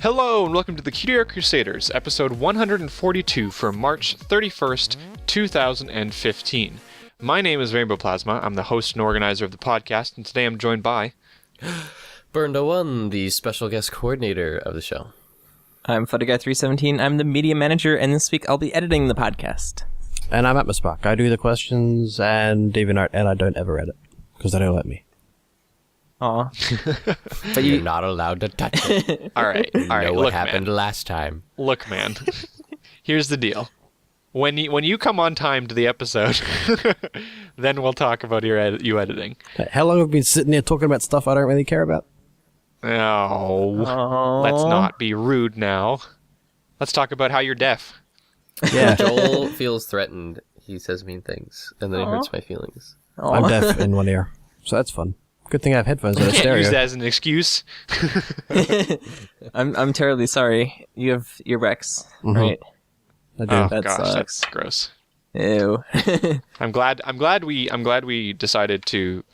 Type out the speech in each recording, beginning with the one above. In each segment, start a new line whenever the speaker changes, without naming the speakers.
Hello and welcome to the Cutie Art Crusaders, episode 142 for March 31st, 2015. My name is Rainbow Plasma. I'm the host and organizer of the podcast, and today I'm joined by...
Burnda1, the special guest coordinator of the show.
I'm Fuddyguy317. I'm the media manager, and this week I'll be editing the podcast.
And I'm Atmospark. I do the questions and DeviantArt, and I don't ever edit, because they don't let me.
Aw.
But you're not allowed to touch it.
All right.
Know
Look,
what happened
man.
last time.
Look, man. Here's the deal. When you come on time to the episode, then we'll talk about you editing.
How long have we been sitting here talking about stuff I don't really care about?
Oh, let's not be rude now. Let's talk about how you're deaf.
Yeah.
Joel feels threatened. He says mean things, and then it hurts my feelings.
I'm deaf in one ear, so that's fun. Good thing I have headphones that are
Can't
stereo.
use that as an excuse.
I'm terribly sorry. You have earwax,
Mhm.
right?
I do.
Oh
That
gosh,
sucks.
that's gross.
Ew.
I'm glad we decided to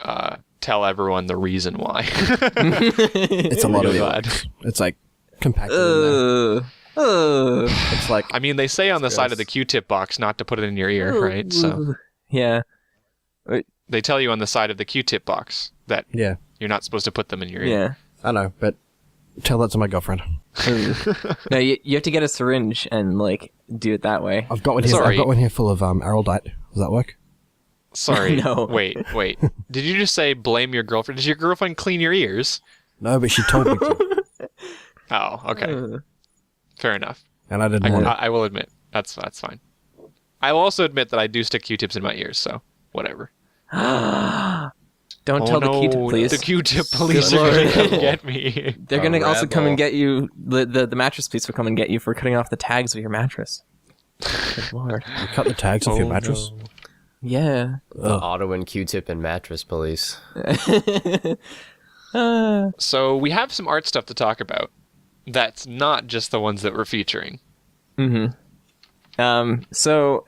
tell everyone the reason why.
It's a lot of
Really bad.
it. It's like compacted in there. It's like,
I mean, they say on the side of the Q-tip box not to put it in your ear, right? So
Yeah.
they tell you on the side of the Q-tip box that
yeah,
you're not supposed to put them in your ear.
Yeah.
I know, but tell that to my girlfriend.
No, you have to get a syringe and like do it that way.
I've got one here.
Sorry.
I've got one here full of Araldite. Does that work?
Sorry.
No.
Wait. Did you just say blame your girlfriend? Does your girlfriend clean your ears?
No, but she told me to,
Oh, okay. Fair enough.
and I didn't want it.
I will admit that's fine. I will also admit that I do stick Q-tips in my ears, so whatever.
Don't tell the Q-tip police.
The Q-tip police are
Lord.
going to come get me.
They're gonna also come
rebel.
and get you. The mattress police will come and get you for cutting off the tags of your mattress. Good Lord.
You cut the tags off your mattress.
No.
Yeah.
The auto and Q-tip and mattress police.
So we have some art stuff to talk about. That's not just the ones that we're featuring.
So,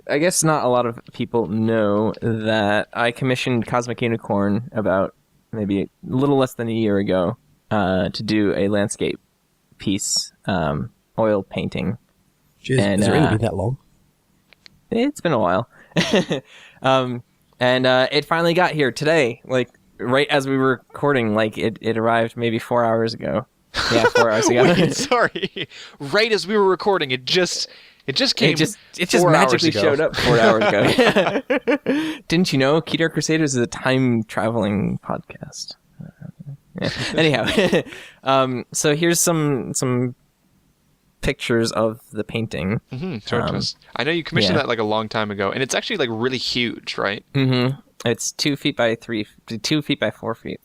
I guess not a lot of people know that I commissioned Cosmic Unicorn about maybe a little less than a year ago to do a landscape piece, oil painting.
Jeez,
And,
has it really been that long?
It's been a while. And it finally got here today, like right as we were recording, like it arrived maybe 4 hours ago. Yeah, 4 hours ago.
Wait, sorry. Right as we were recording, it just came.
It just
4 hours
magically
ago.
showed up 4 hours ago. Didn't you know Cutie Art Crusaders is a time traveling podcast? Yeah. Anyhow, so here's some pictures of the painting.
Sure, Chris. I know you commissioned
yeah.
that like a long time ago, and it's actually like really huge, right?
Mm-hmm. It's 2 feet by 2 feet by 4 feet.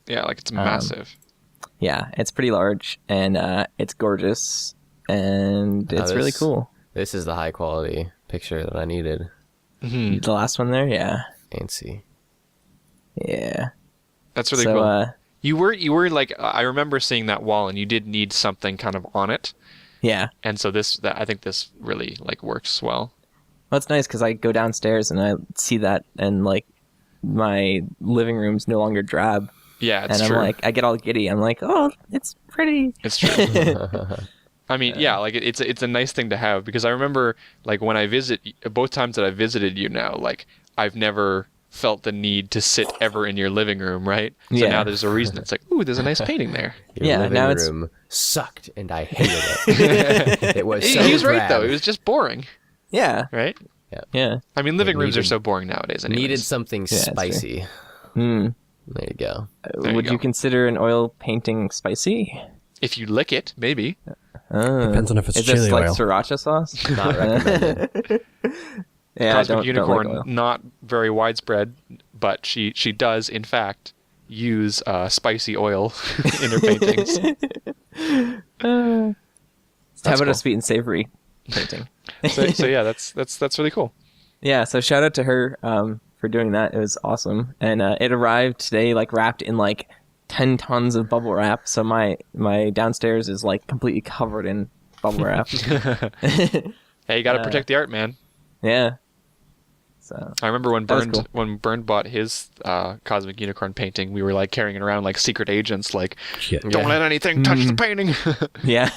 Yeah, like it's massive.
Yeah, it's pretty large, and it's gorgeous, and it's really cool.
This is the high quality picture that I needed.
The last one there, yeah.
Fancy.
Yeah.
That's really
So,
cool. You were like, I remember seeing that wall, and you did need something kind of on it,
yeah.
and so I think this really like works well.
Well, it's nice because I go downstairs and I see that, and like my living room's no longer drab.
Yeah, it's
And
true.
I'm like, I get all giddy. I'm like, oh, it's pretty.
It's true. I mean, yeah, like it's a nice thing to have, because I remember like when I both times that I visited you now, like I've never felt the need to sit ever in your living room, right? So
Yeah.
now there's a reason. It's like, ooh, there's a nice painting there.
Your
Yeah,
living
now it's-
room sucked, and I hated it. It was so
He was right though.
drab.
It was just boring,
Yeah.
right?
Yeah.
I mean, living rooms are
needed-
so boring nowadays. Anyways.
Needed something
it's true.
spicy.
Hmm.
There you go.
There
Would
you
you
go.
consider an oil painting spicy?
If you lick it, maybe.
Depends on if it's
Is this
chili
like
oil.
sriracha sauce?
Not recommended.
Yeah,
Cosmic
don't
Unicorn,
like oil.
not very widespread, but she does in fact use spicy oil in her paintings.
How about
cool.
a sweet and savory painting?
So yeah, that's really cool.
Yeah, so shout out to her for doing that. It was awesome. And it arrived today like wrapped in like 10 tons of bubble wrap. So my downstairs is like completely covered in bubble wrap.
Hey, you got to protect the art, man.
Yeah. So
I remember when
That was
Bernd
cool.
when Bernd bought his Cosmic Unicorn painting, we were like carrying it around like secret agents, like
Yeah.
don't let anything touch the painting.
yeah,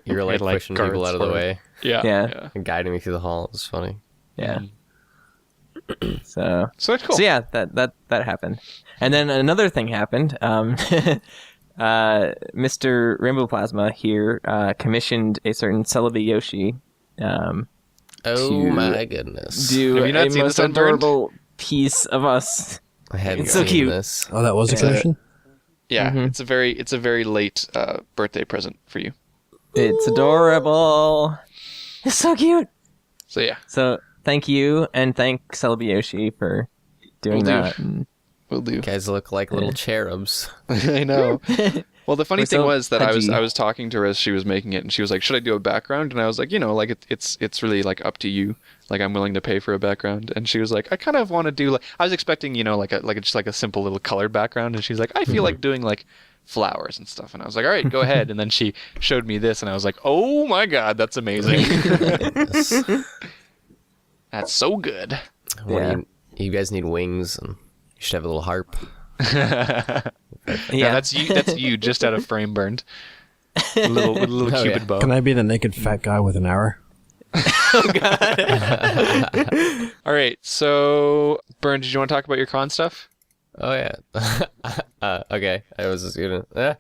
You were like
Had, like,
pushing people
guards
out of the
for it.
way
yeah,
Yeah.
and guiding me through the hall. It was funny.
yeah. So
So that's cool.
So yeah, that happened, and then another thing happened. Mr. Rainbow Plasma here commissioned a certain Celebi Yoshi
Oh
To
my goodness.
do
Have you not
a
seen
most
this one, Bernd?
adorable piece of us.
I hadn't
It's so
seen
cute.
this.
Oh, that was a
Yeah.
commission?
Yeah,
Mhm.
it's a very late birthday present for you.
It's adorable. It's so cute.
So yeah,
So thank you, and thank Celebi Yoshi for doing
Will do.
that. And
we'll do.
You guys look like little cherubs.
I know. Well, the funny
We're
thing
so
was that I
pudgy.
was talking to her as she was making it, and she was like, "Should I do a background?" And I was like, like it's really like up to you. Like I'm willing to pay for a background. And she was like, "I kind of want to do like I was expecting just like a simple little colored background." And she's like, "I feel like doing like flowers and stuff." And I was like, "All right, go ahead." And then she showed me this, and I was like, "Oh my god, that's amazing!
Yes.
That's so good."
Yeah.
You guys need wings, and you should have a little harp.
Yeah,
yeah,
that's you. That's you, just out of frame burned. With a little
Oh,
cupid
yeah.
bow.
Can I be the naked fat guy with an arrow?
All right, so Burn, did you want to talk about your con stuff?
Oh yeah. Okay. I was just gonna.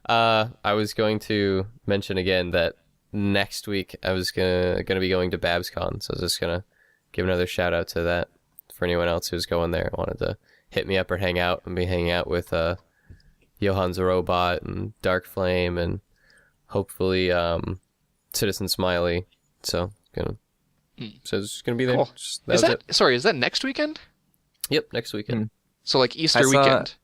I was going to mention again that next week I was gonna be going to BabsCon, so I was just gonna give another shout out to that for anyone else who's going there. Wanted to hit me up or hang out and be hanging out with Johan's Robot and Dark Flame and hopefully Citizen Smiley. So it's just gonna be there.
Cool.
That was it.
Sorry? Is that next weekend?
Yep, next weekend.
So like Easter
I saw-
weekend?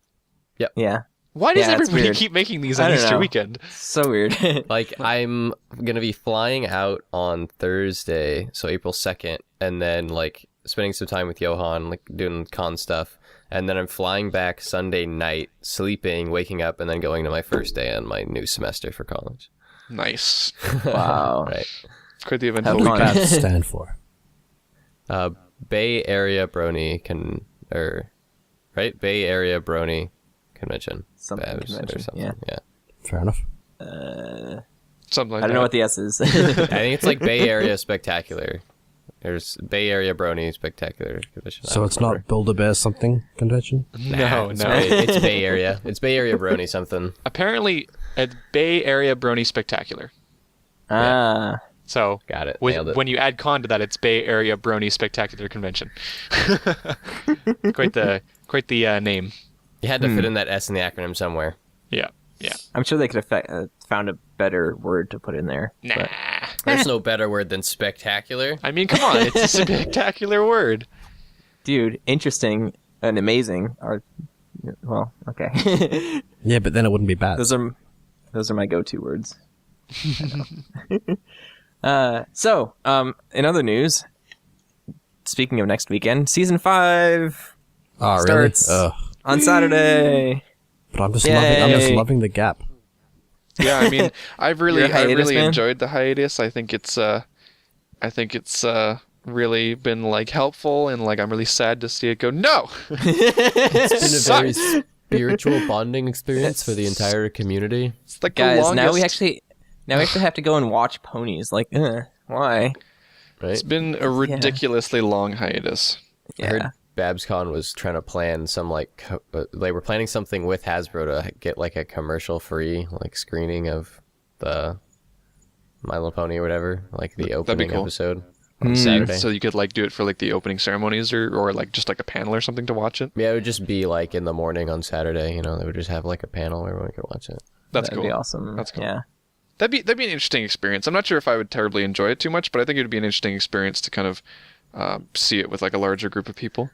yeah.
Why does
Yeah, it's
everybody
weird.
keep making these
I
on
don't
Easter
know.
weekend?
So weird.
Like, I'm gonna be flying out on Thursday, so April 2nd, and then, like, spending some time with Johan, like, doing con stuff, and then I'm flying back Sunday night, sleeping, waking up, and then going to my first day on my new semester for college.
Nice.
Wow.
Right.
Quite the
Have
eventful
fun.
weekend.
That stand for.
Bay Area Brony right? Bay Area Brony Convention.
Something
Babs
convention,
or something.
yeah.
Yeah.
Fair enough.
Something like
I don't know
that.
what the S is.
I think it's like Bay Area Spectacular. There's Bay Area Brony Spectacular Convention. I
So
don't
it's
remember.
not Build-A-Bear something convention?
No,
It's
no.
It's Bay Area. It's Bay Area Brony something.
Apparently, a Bay Area Brony Spectacular.
Ah.
So
Got it. Nailed it.
when you add con to that, it's Bay Area Brony Spectacular Convention. quite the name.
You had to fit in that S in the acronym somewhere.
Yeah. Yeah.
I'm sure they could have found a better word to put in there.
Nah.
but-
There's no better word than spectacular.
I mean, come on, it's a spectacular word.
Dude, interesting and amazing are, well, okay.
Yeah, but then it wouldn't be bad.
those are my go-to words. So, in other news, speaking of next weekend, season 5
Oh, really?
starts on Saturday.
But I'm just
Yay.
loving the gap.
Yeah, I mean, I've really,
You're a hiatus man?
enjoyed the hiatus. I think it's really been like helpful, and like I'm really sad to see it go. No,
It's been a very
Sucks.
spiritual bonding experience for the entire community.
it's like
Guys,
the longest.
now we actually have to go and watch ponies. Like, why?
Right?
It's been a ridiculously long hiatus.
I heard BabsCon was trying to plan some like they were planning something with Hasbro to get like a commercial free like screening of the My Little Pony or whatever, like the opening
cool.
episode on Saturday.
So you could like do it for like the opening ceremonies or like just like a panel or something to watch it.
Yeah, it would just be like in the morning on Saturday. You know, they would just have like a panel where everyone could watch it.
That's
That'd
cool.
be awesome.
That's cool.
Yeah.
That'd be an interesting experience. I'm not sure if I would terribly enjoy it too much, but I think it would be an interesting experience to kind of see it with like a larger group of people.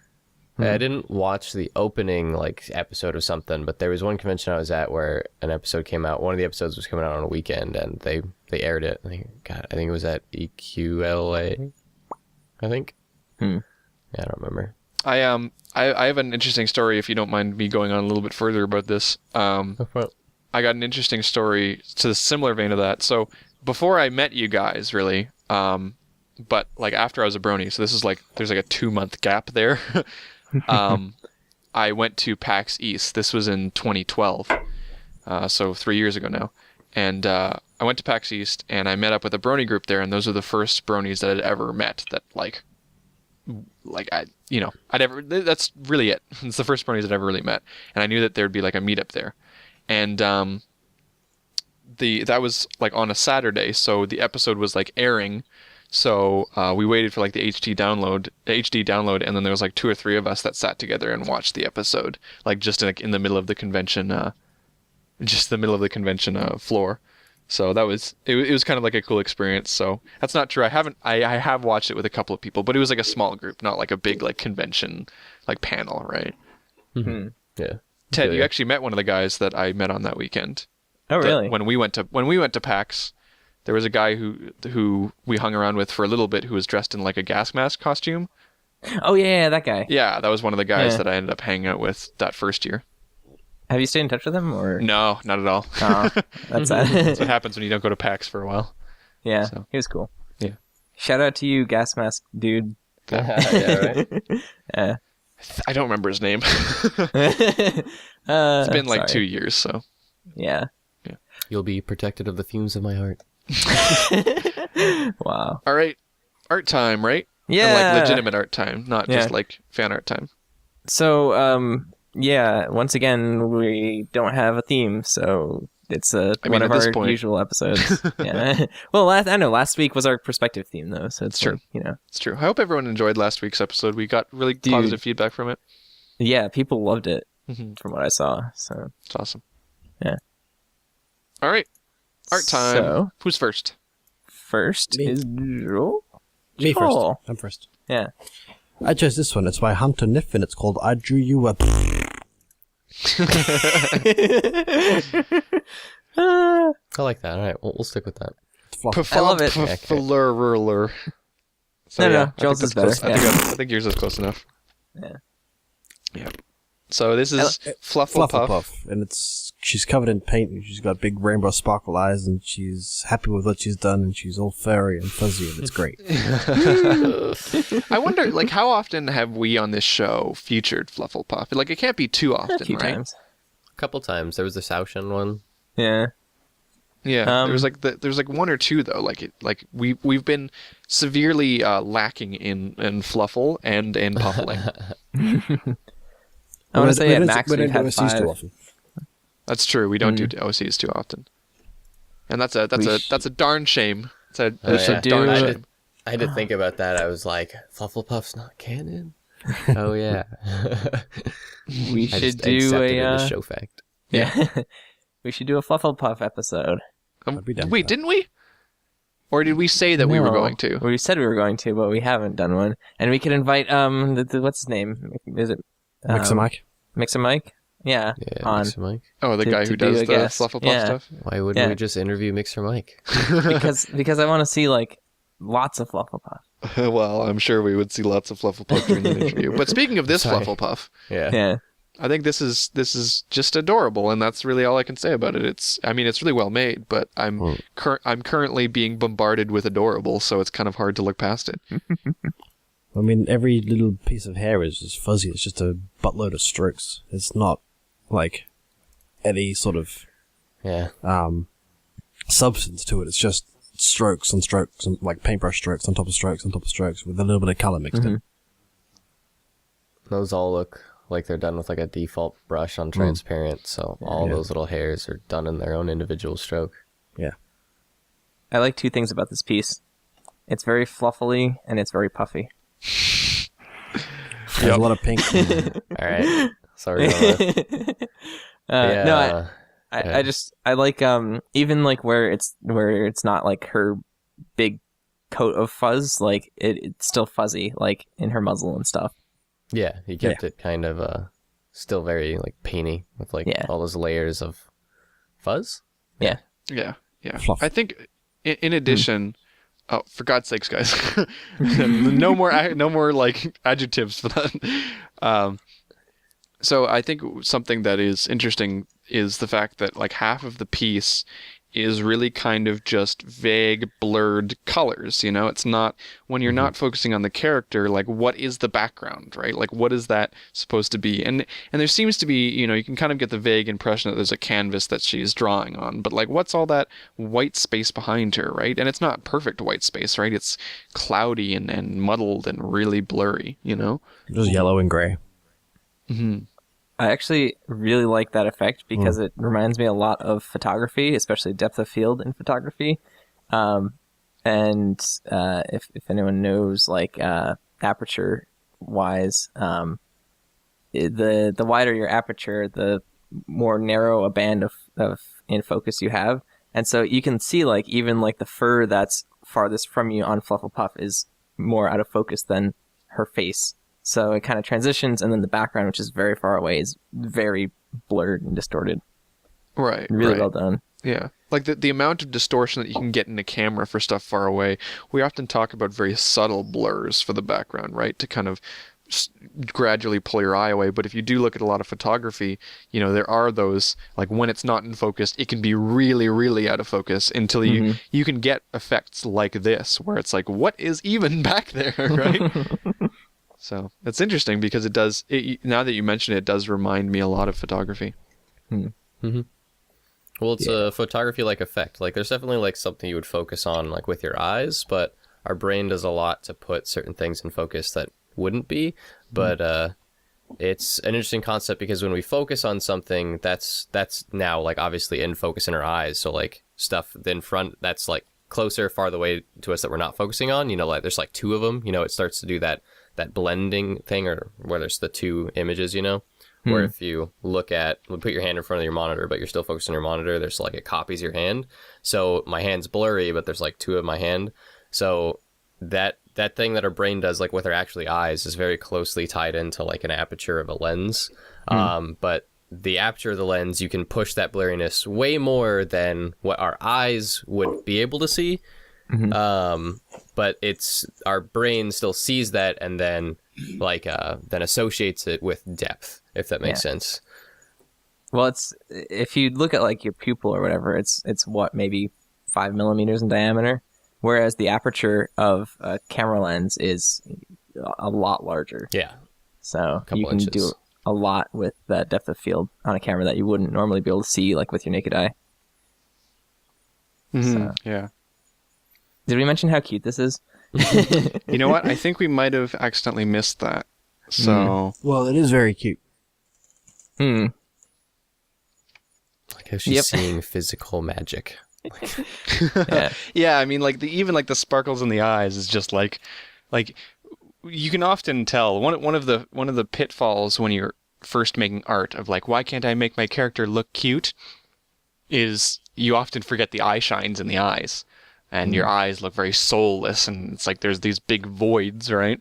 I didn't watch the opening like episode of something, but there was one convention I was at where an episode came out. One of the episodes was coming out on a weekend, and they aired it. I think it was at EQLA. I think. Yeah, I don't remember.
I have an interesting story if you don't mind me going on a little bit further about this. I got an interesting story to the similar vein of that. So before I met you guys, really, but like after I was a Brony, so this is like there's like a 2-month gap there. I went to PAX East. This was in 2012, so 3 years ago now. And I went to PAX East, and I met up with a Brony group there, and those are the first Bronies that I'd ever met. That like I'd ever. That's really it. It's the first Bronies I'd ever really met, and I knew that there'd be like a meetup there, and that was like on a Saturday, so the episode was like airing. So we waited for like the HD download, and then there was like 2 or 3 of us that sat together and watched the episode, like just in the middle of the convention, floor. So that was it was kind of like a cool experience. So that's not true. I have watched it with a couple of people, but it was like a small group, not like a big like convention like panel, right?
Mm-hmm. Yeah.
Ted, you actually met one of the guys that I met on that weekend.
Oh, really?
When we went to PAX, there was a guy who we hung around with for a little bit who was dressed in like a gas mask costume.
Oh, yeah, that guy.
Yeah, that was one of the guys that I ended up hanging out with that first year.
Have you stayed in touch with him, or?
No, not at all.
Oh, that's sad.
That's what happens when you don't go to PAX for a while.
Yeah,
So.
he was cool.
Yeah.
Shout out to you, gas mask dude.
Yeah, right.
Yeah.
I don't remember his name. It's been like
sorry.
2 years, so.
Yeah.
You'll be protected of the fumes of my heart.
Wow.
All right, art time, right?
Yeah.
And like legitimate art time, not just like fan art time.
So, yeah, once again, we don't have a theme, so it's one of
at this
our
point.
usual episodes. Yeah. Well, last week was our perspective theme, though, so it's
True.
like,
It's true. I hope everyone enjoyed last week's episode. We got really positive feedback from it.
yeah, people loved it
Mhm.
from what I saw. So
It's awesome.
Yeah.
All right, art time.
So,
Who's first?
first
Me.
is Joel.
Me first.
Joel.
I'm first.
Yeah.
I chose this one. It's by Hunter Niff, and it's called I Drew You Up.
I like that. All right, we'll stick with that.
I love it.
Flurler.
No, Joel's is better.
I think yours is close enough.
Yeah.
Yeah. So this is Flufflepuff.
And she's covered in paint, and she's got big rainbow sparkle eyes, and she's happy with what she's done, and she's all furry and fuzzy, and it's great.
I wonder, like, how often have we on this show featured Flufflepuff? Like, it can't be too often,
A few
right?
times.
A couple times. There was the Saoshin one.
Yeah.
Yeah, there's like 1 or 2 though. We've been severely lacking in Fluffle and in Puffling.
I want to say at max
we
we've
don't do
had
OCs
5.
too often.
That's true. We don't do OCs too often, and that's a darn shame. It's a
yeah.
darn
do-
shame.
I had to think about that. I was like, Flufflepuff's not canon? Oh, yeah.
We
I
should
just accepted
do
it
a
as show fact.
yeah. We should do a Flufflepuff episode.
I'd be down
Wait,
for that.
didn't we? Or did we say that we were
No.
going to?
We said we were going to, but we haven't done one. And we could invite what's his name? Is it
Mixer Mike?
Mixer Mike? Yeah.
Yeah,
on
Mixer Mike.
Oh, the
to-
guy
to
who
do
does
a
the
guest.
Flufflepuff
Yeah.
stuff.
Why wouldn't
Yeah.
we just interview Mixer Mike?
because I want to see like lots of Flufflepuff.
Well, I'm sure we would see lots of Flufflepuff during the interview. But speaking of this
Sorry.
Flufflepuff,
Yeah.
Yeah.
I think this is just adorable, and that's really all I can say about it. It's really well made, but I'm currently being bombarded with adorable, so it's kind of hard to look past it.
I mean, every little piece of hair is just fuzzy. It's just a buttload of strokes. It's not like any sort of
Yeah.
substance to it. It's just strokes and strokes, and like paintbrush strokes on top of strokes on top of strokes with a little bit of color mixed in.
Those all look like they're done with like a default brush on transparent, so all those little hairs are done in their own individual stroke.
Yeah.
I like 2 things about this piece. It's very fluffily and it's very puffy.
There's a lot of pink.
All right. Sorry about that.
No, I like even like where it's not like her big coat of fuzz, like it's still fuzzy, like in her muzzle and stuff.
Yeah, he kept it kind of still very like painty with like all those layers of fuzz.
Yeah.
Yeah.
Fluff.
I think in addition, oh, for God's sakes, guys, no more like adjectives for that. So I think something that is interesting is the fact that like half of the piece is really kind of just vague, blurred colors. You know, it's not, when you're not focusing on the character, like, what is the background, right? Like, what is that supposed to be? And there seems to be, you know, you can kind of get the vague impression that there's a canvas that she's drawing on, but like, what's all that white space behind her, right? And it's not perfect white space, right? It's cloudy and muddled and really blurry, you know?
Just yellow and gray.
I actually really like that effect because it reminds me a lot of photography, especially depth of field in photography. If anyone knows, like, aperture wise, the wider your aperture, the more narrow a band of in focus you have. And so you can see, like, even like the fur that's farthest from you on Flufflepuff is more out of focus than her face. So it kind of transitions, and then the background, which is very far away, is very blurred and distorted.
Right.
Really well done.
Yeah. Like the amount of distortion that you can get in a camera for stuff far away. We often talk about very subtle blurs for the background, right? To kind of gradually pull your eye away. But if you do look at a lot of photography, you know, there are those, like, when it's not in focus, it can be really, really out of focus until you can get effects like this, where it's like, what is even back there, right? So it's interesting because now that you mention it, it does remind me a lot of photography.
Well, it's a photography-like effect. Like, there's definitely, like, something you would focus on, like, with your eyes, but our brain does a lot to put certain things in focus that wouldn't be. But it's an interesting concept because when we focus on something, that's now, like, obviously in focus in our eyes. So, like, stuff in front that's, like, closer, farther away to us that we're not focusing on, you know, like, there's, like, two of them, you know, it starts to do that blending thing, or where there's the two images, you know, where if you put your hand in front of your monitor, but you're still focused on your monitor, there's like, it copies your hand. So my hand's blurry, but there's like two of my hand. So that thing that our brain does, like with our actually eyes, is very closely tied into like an aperture of a lens. But the aperture of the lens, you can push that blurriness way more than what our eyes would be able to see. But it's our brain still sees that and then then associates it with depth, if that makes sense.
Well, it's, if you look at like your pupil or whatever, it's what, maybe 5 millimeters in diameter, whereas the aperture of a camera lens is a lot larger.
Yeah.
So you can do a lot with that depth of field on a camera that you wouldn't normally be able to see, like, with your naked eye. So.
Yeah.
Did we mention how cute this is?
You know what? I think we might have accidentally missed that. So.
Well, it is very cute.
Like how she's seeing physical magic.
Yeah, I mean, like, even like the sparkles in the eyes is just like you can often tell one of the pitfalls when you're first making art of, like, why can't I make my character look cute, is you often forget the eye shines in the eyes. And your eyes look very soulless, and it's like there's these big voids, right?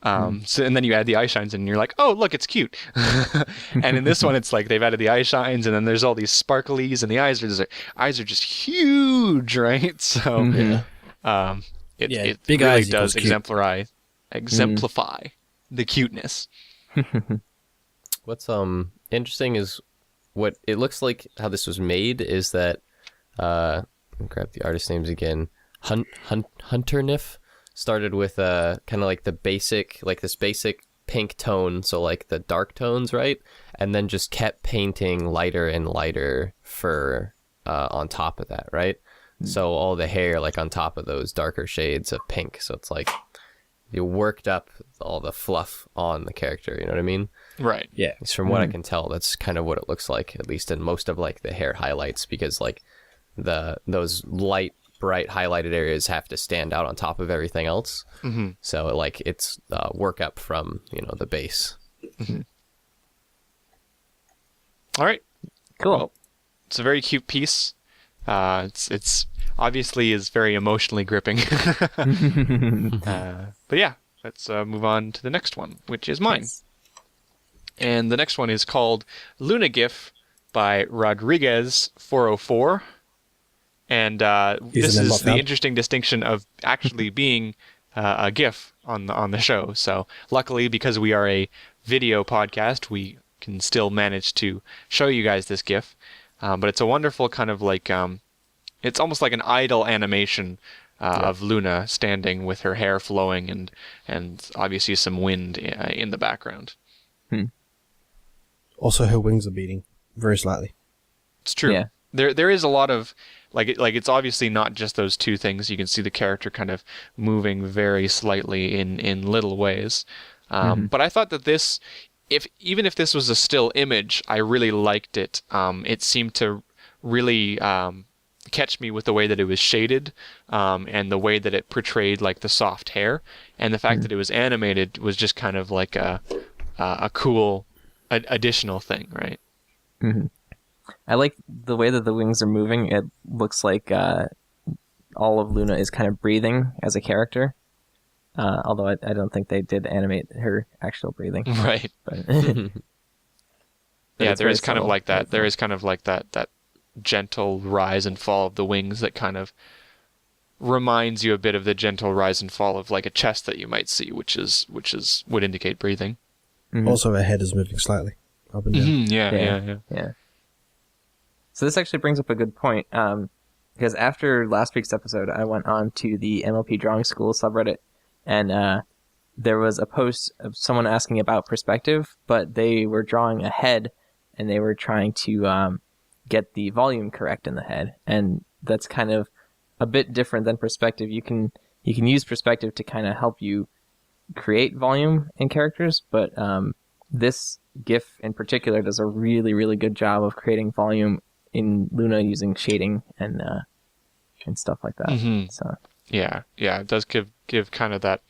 So, and then you add the eye shines, and you're like, oh, look, it's cute. And in this one, it's like they've added the eye shines, and then there's all these sparklies, and the eyes are just huge, right? So it
big
really
eyes
does
equals
exemplify the cuteness.
What's interesting is what it looks like. How this was made is that grab the artist names again. Hunterniff started with kind of like this basic pink tone, so like the dark tones, right? And then just kept painting lighter and lighter fur on top of that, right? So all the hair like on top of those darker shades of pink. So it's like you worked up all the fluff on the character, you know what I mean?
Right.
Yeah.
From what I can tell, that's kind of what it looks like, at least in most of like the hair highlights, because like those light, bright highlighted areas have to stand out on top of everything else. So like it's work up from, the base.
All right.
Cool.
Well, it's a very cute piece. It's obviously is very emotionally gripping. But yeah, let's move on to the next one, which is mine. And the next one is called Luna GIF by Rodriguez 404. And this is the interesting distinction of actually being a GIF on the show. So luckily, because we are a video podcast, we can still manage to show you guys this GIF. But it's a wonderful kind of like it's almost like an idle animation of Luna standing with her hair flowing and obviously some wind in the background.
Also, her wings are beating very slightly.
It's true.
Yeah.
There is a lot of it's obviously not just those two things. You can see the character kind of moving very slightly in little ways. But I thought that this, even if this was a still image, I really liked it. It seemed to really catch me with the way that it was shaded, and the way that it portrayed like the soft hair, and the fact that it was animated was just kind of like a cool additional thing, right?
Mm-hmm. I like the way that the wings are moving. It looks like all of Luna is kind of breathing as a character. Although I don't think they did animate her actual breathing.
Right.
But,
yeah, there is kind of like that. There is kind of like that gentle rise and fall of the wings that kind of reminds you a bit of the gentle rise and fall of like a chest that you might see, which would indicate breathing.
Mm-hmm.
Also, her head is moving slightly up and down.
Yeah.
So this actually brings up a good point, because after last week's episode, I went on to the MLP Drawing School subreddit, and there was a post of someone asking about perspective, but they were drawing a head, and they were trying to get the volume correct in the head, and that's kind of a bit different than perspective. You can use perspective to kind of help you create volume in characters, but this GIF in particular does a really, really good job of creating volume in Luna using shading and stuff like that.
Mm-hmm.
So
yeah, it does give kind of that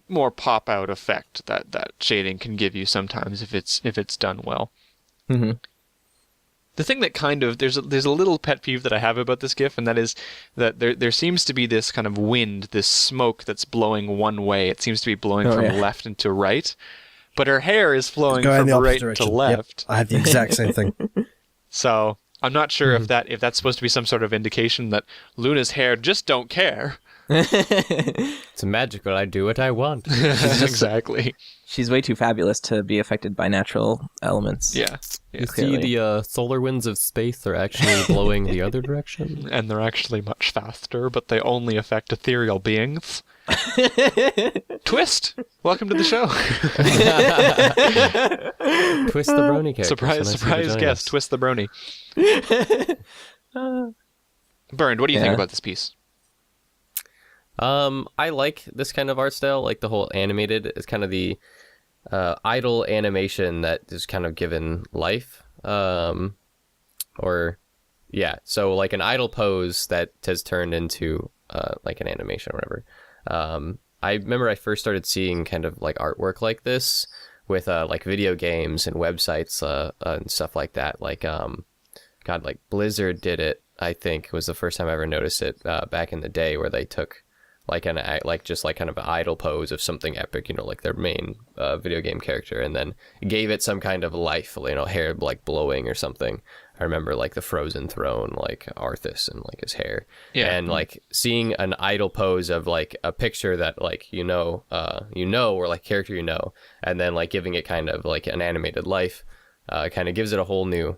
more pop out effect that shading can give you sometimes if it's done well.
Mm-hmm.
The thing that kind of there's a little pet peeve that I have about this GIF, and that is that there seems to be this kind of wind, this smoke that's blowing one way. It seems to be blowing from left into right, but her hair is flowing from right to left.
Yep, I have the exact same thing.
So I'm not sure if that's supposed to be some sort of indication that Luna's hair just don't care.
It's magical. I do what I want.
Exactly.
She's way too fabulous to be affected by natural elements.
Yeah.
You see, the solar winds of space are actually blowing the other direction.
And they're actually much faster, but they only affect ethereal beings. Twist! Welcome to the show.
Twist the Brony character.
Surprise guest, Twist the Brony. Burned, what do you think about this piece?
I like this kind of art style, like the whole animated. It's kind of the idle animation that is kind of given life. So like an idle pose that has turned into like an animation or whatever. I remember I first started seeing kind of like artwork like this with like video games and websites and stuff like that. Like like Blizzard did it. I think was the first time I ever noticed it back in the day, where they took like just like kind of an idle pose of something epic, like their main video game character, and then gave it some kind of life, hair like blowing or something. I remember like the Frozen Throne, like Arthas and like his hair, and like seeing an idle pose of like a picture that like or like character and then like giving it kind of like an animated life. Kind of gives it a whole new,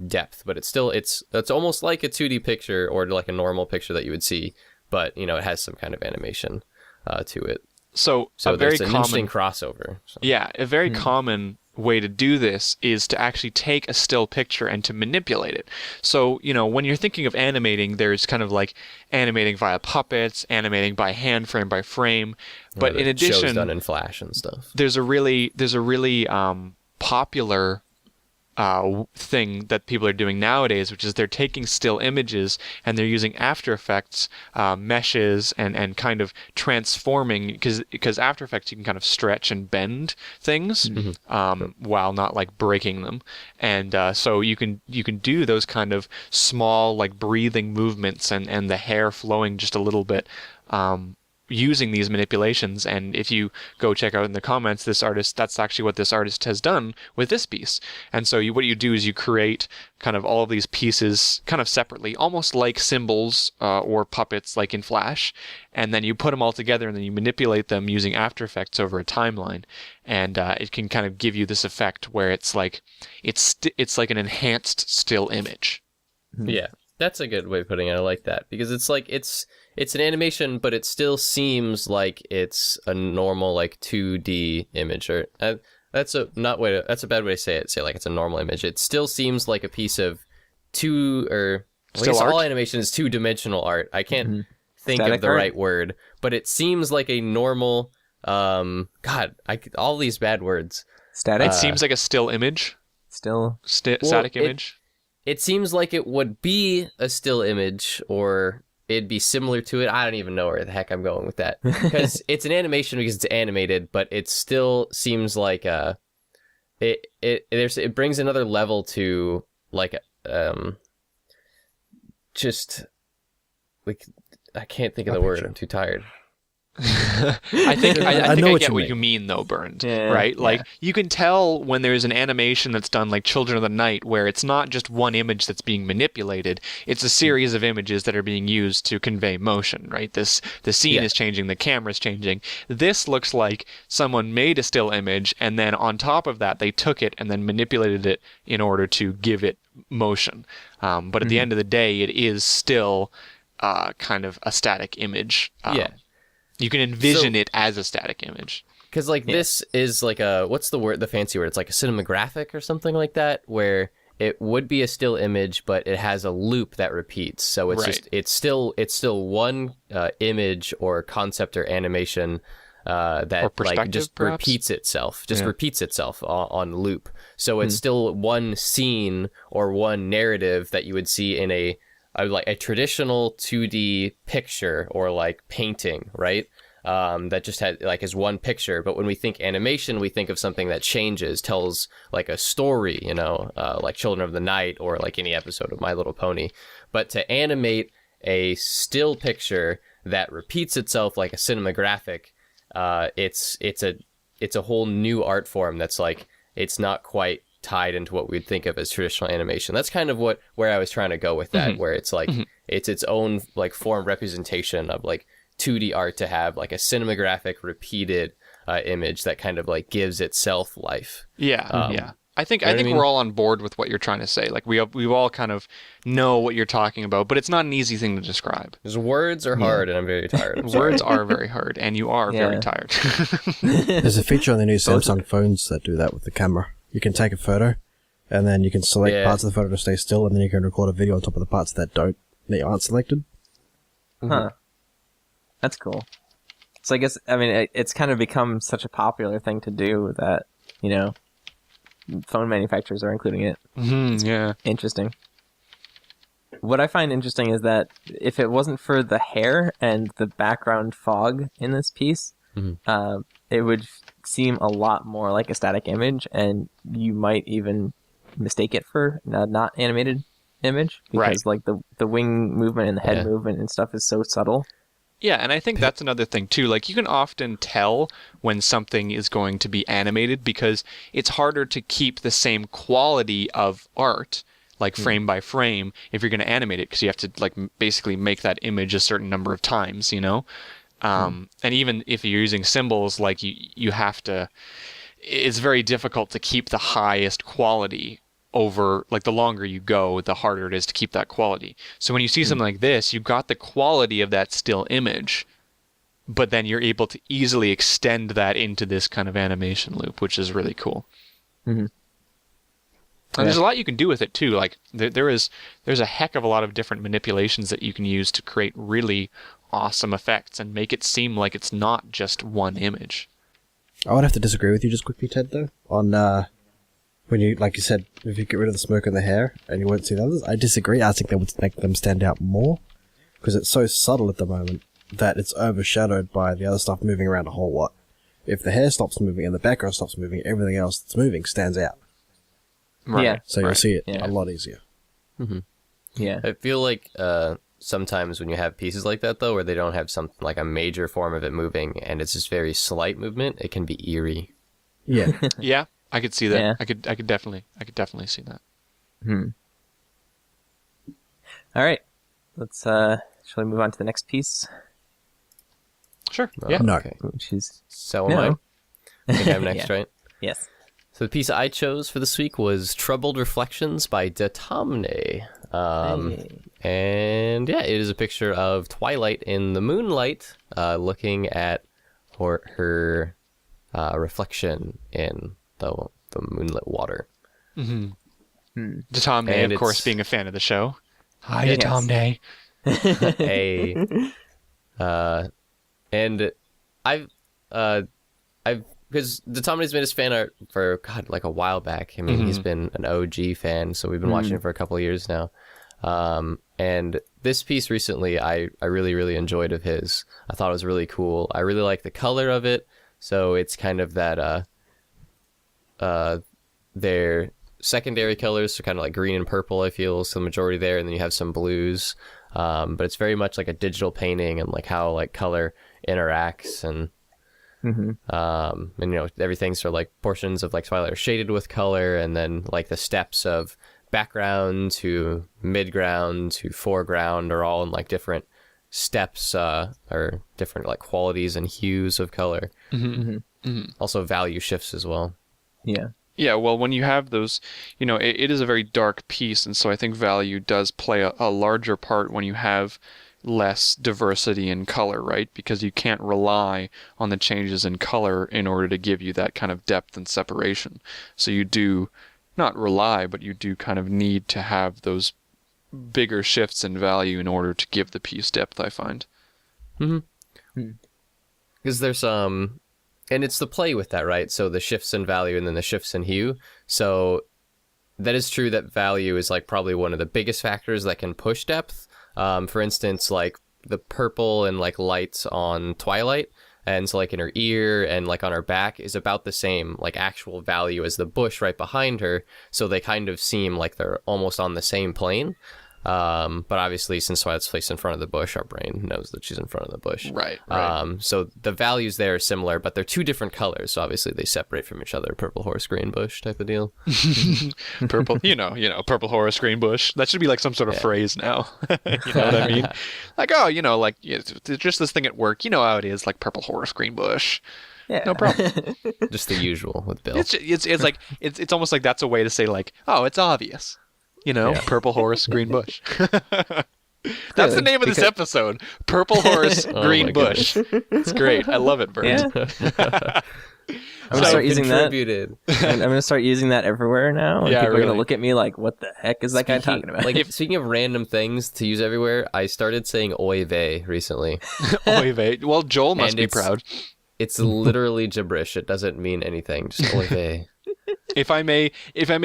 depth, but it's almost like a 2D picture or like a normal picture that you would see, but it has some kind of animation to it. So there's an interesting crossover. So.
Yeah, a very common way to do this is to actually take a still picture and to manipulate it. So, when you're thinking of animating, there's kind of like animating via puppets, animating by hand, frame by frame, but in addition,
shows done in Flash and stuff.
There's a really popular thing that people are doing nowadays, which is they're taking still images and they're using After Effects meshes and kind of transforming, because After Effects you can kind of stretch and bend things while not like breaking them, and so you can do those kind of small like breathing movements and the hair flowing just a little bit using these manipulations. And if you go check out in the comments, that's actually what this artist has done with this piece. And so what you do is you create kind of all of these pieces kind of separately, almost like symbols or puppets like in Flash, and then you put them all together and then you manipulate them using After Effects over a timeline, and it can kind of give you this effect where it's like it's like an enhanced still image.
Yeah. That's a good way of putting it. I like that because it's like it's an animation, but it still seems like it's a normal like 2D image. Or that's a bad way to say it. Say like it's a normal image. It still seems like a piece of all animation is 2-dimensional art. I can't think
Static
of the
art?
right word, but it seems like a normal. All these bad words.
Static.
It seems like a still image,
Still.
static image.
It seems like it would be a still image, or it'd be similar to it. I don't even know where the heck I'm going with that. Because it's an animation because it's animated, but it still seems like it brings another level to like just like I can't think of the word. I'm too tired.
I think I get what you mean though, Bernd.
Yeah,
right? Like
yeah.
you can tell when there's an animation that's done like Children of the Night where it's not just one image that's being manipulated, it's a series of images that are being used to convey motion, right? The scene is changing, the camera's changing. This looks like someone made a still image and then on top of that they took it and then manipulated it in order to give it motion. But at the end of the day it is still kind of a static image. You can envision it as a static image.
Because like this is like what's the fancy word? It's like a cinematographic or something like that, where it would be a still image, but it has a loop that repeats. So it's it's still one image or concept or animation that like just
perhaps?
repeats itself on loop. So it's still one scene or one narrative that you would see in a traditional 2D picture or like painting, right? That just had like is one picture. But when we think animation, we think of something that changes, tells like a story, like Children of the Night or like any episode of My Little Pony. But to animate a still picture that repeats itself like a cinematographic, it's a whole new art form that's like it's not quite tied into what we'd think of as traditional animation. That's kind of where I was trying to go with that, where it's like it's its own like form representation of like 2D art to have like a cinematographic repeated image that kind of like gives itself life.
I think
I mean?
we're all on board with what you're trying to say. Like we all kind of know what you're talking about, but it's not an easy thing to describe.
Because words are hard, and I'm very tired.
Words are very hard, and you are very tired.
There's a feature on the new Samsung phones that do that with the camera. You can take a photo, and then you can select parts of the photo to stay still, and then you can record a video on top of the parts that aren't selected.
Huh. That's cool. So I guess, it's kind of become such a popular thing to do that, phone manufacturers are including it.
Yeah.
Interesting. What I find interesting is that if it wasn't for the hair and the background fog in this piece, it would seem a lot more like a static image, and you might even mistake it for a not animated image because like the wing movement and the head movement and stuff is so subtle.
Yeah, and I think that's another thing too. Like you can often tell when something is going to be animated because it's harder to keep the same quality of art like frame by frame if you're going to animate it because you have to like basically make that image a certain number of times, and even if you're using symbols, like you have to, it's very difficult to keep the highest quality over, like the longer you go, the harder it is to keep that quality. So when you see something like this, you've got the quality of that still image, but then you're able to easily extend that into this kind of animation loop, which is really cool. And there's a lot you can do with it too. Like there's a heck of a lot of different manipulations that you can use to create really awesome effects and make it seem like it's not just one image.
I would have to disagree with you just quickly, Ted, though, on when you, like you said, if you get rid of the smoke and the hair and you won't see the others. I disagree. I think that would make them stand out more because it's so subtle at the moment that it's overshadowed by the other stuff moving around a whole lot. If the hair stops moving and the background stops moving, everything else that's moving stands out.
Right.
Yeah.
So you'll see it a lot easier.
Yeah.
I feel like sometimes when you have pieces like that, though, where they don't have something like a major form of it moving and it's just very slight movement, it can be eerie.
Yeah.
Yeah, I could see that.
Yeah.
I could definitely see that.
All right. Let's shall we move on to the next piece?
Sure.
Oh,
Yeah.
No.
Okay.
Which is
So am I. I think I'm next, right?
yes.
So the piece I chose for this week was Troubled Reflections by Datamne. And yeah, it is a picture of Twilight in the moonlight, looking at her reflection in the moonlit water.
Datamne,
And
of course,
it's-
being a fan of the show. Hi,
Yes.
Datamne.
And I've because Datamne's made his fan art for like a while back. I mean, he's been an OG fan, so we've been watching it for a couple of years now. And this piece recently, I really, really enjoyed of his. I thought it was really cool. I really like the color of it. So it's kind of that, their secondary colors are kind of like green and purple, I feel, so the majority there. And then you have some blues. But it's very much like a digital painting and like how like color interacts and, and you know, everything's sort of like portions of like Twilight are shaded with color, and then like the steps of background to midground to foreground are all in like different steps or different like qualities and hues of color. Also value shifts as well.
Yeah.
Yeah, well, when you have those, you know, it is a very dark piece, and so I think value does play a larger part when you have less diversity in color, right? Because you can't rely on the changes in color in order to give you that kind of depth and separation. So you do not rely, but you do kind of need to have those bigger shifts in value in order to give the piece depth, I find.
Because there's and it's the play with that, right? So the shifts in value and then the shifts in hue. So that is true that value is like probably one of the biggest factors that can push depth. For instance, like the purple and like lights on Twilight, and so like in her ear and like on her back is about the same like actual value as the bush right behind her. So they kind of seem like they're almost on the same plane. But obviously, since Twilight's placed in front of the bush, our brain knows that she's in front of the bush.
Right.
So the values there are similar, but they're two different colors. So obviously they separate from each other. Purple horse, green bush type of deal.
Purple, you know, purple horse, green bush. That should be like some sort of phrase now. You know what I mean? Like, oh, you know, like it's just this thing at work. You know how it is, like purple horse, green bush.
Yeah.
No problem.
Just the usual with Bill.
It's like it's almost like that's a way to say like, oh, it's obvious. You know, purple horse, green bush. That's the name of this episode. Purple horse, green bush. It's great. I love it, Bert.
Yeah. I'm gonna start using that.
Contributed.
I'm gonna start using that everywhere now. And
Yeah,
people are
really.
gonna look at me like, "What the heck is that guy talking about?"
Like, speaking of random things to use everywhere, I started saying oy vey recently.
Oy vey. Well, Joel must
And
be
it's-
proud.
It's literally gibberish. It doesn't mean anything. Just oy vey.
If I may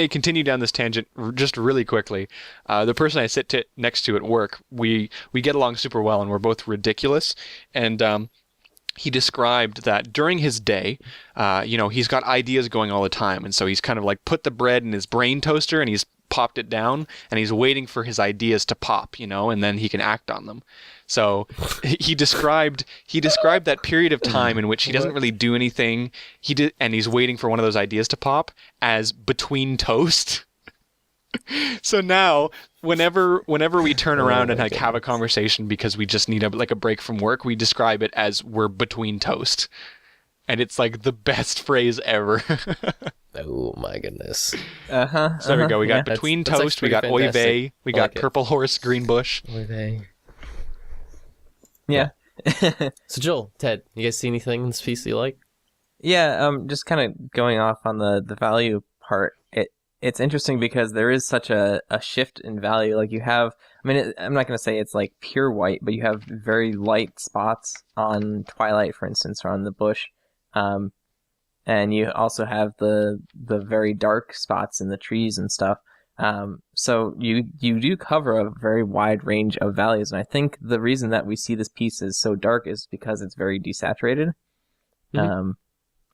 continue down this tangent just really quickly, the person I sit next to at work, we get along super well, and we're both ridiculous. And he described that during his day, you know, he's got ideas going all the time, and so he's kind of like put the bread in his brain toaster and he's popped it down, and he's waiting for his ideas to pop, you know, and then he can act on them. So he described that period of time in which he doesn't really do anything. And he's waiting for one of those ideas to pop as between toast. So now, whenever we turn around and like have a conversation because we just need a break from work, we describe it as we're between toast, and it's like the best phrase ever.
Oh my goodness.
Uh-huh.
So there we go. We got
yeah.
between
that's
toast. We
actually
got oy
fantastic.
vey. We
I
got
like it.
purple horse, green bush.
Oy vey.
Yeah.
So Joel, Ted, you guys see anything in this piece that you like?
Yeah, just kind of going off on the value part, it's interesting because there is such a shift in value. Like you have, I mean, I'm not going to say it's like pure white, but you have very light spots on Twilight, for instance, or on the bush. And you also have the very dark spots in the trees and stuff. So you do cover a very wide range of values. And I think the reason that we see this piece is so dark is because it's very desaturated. And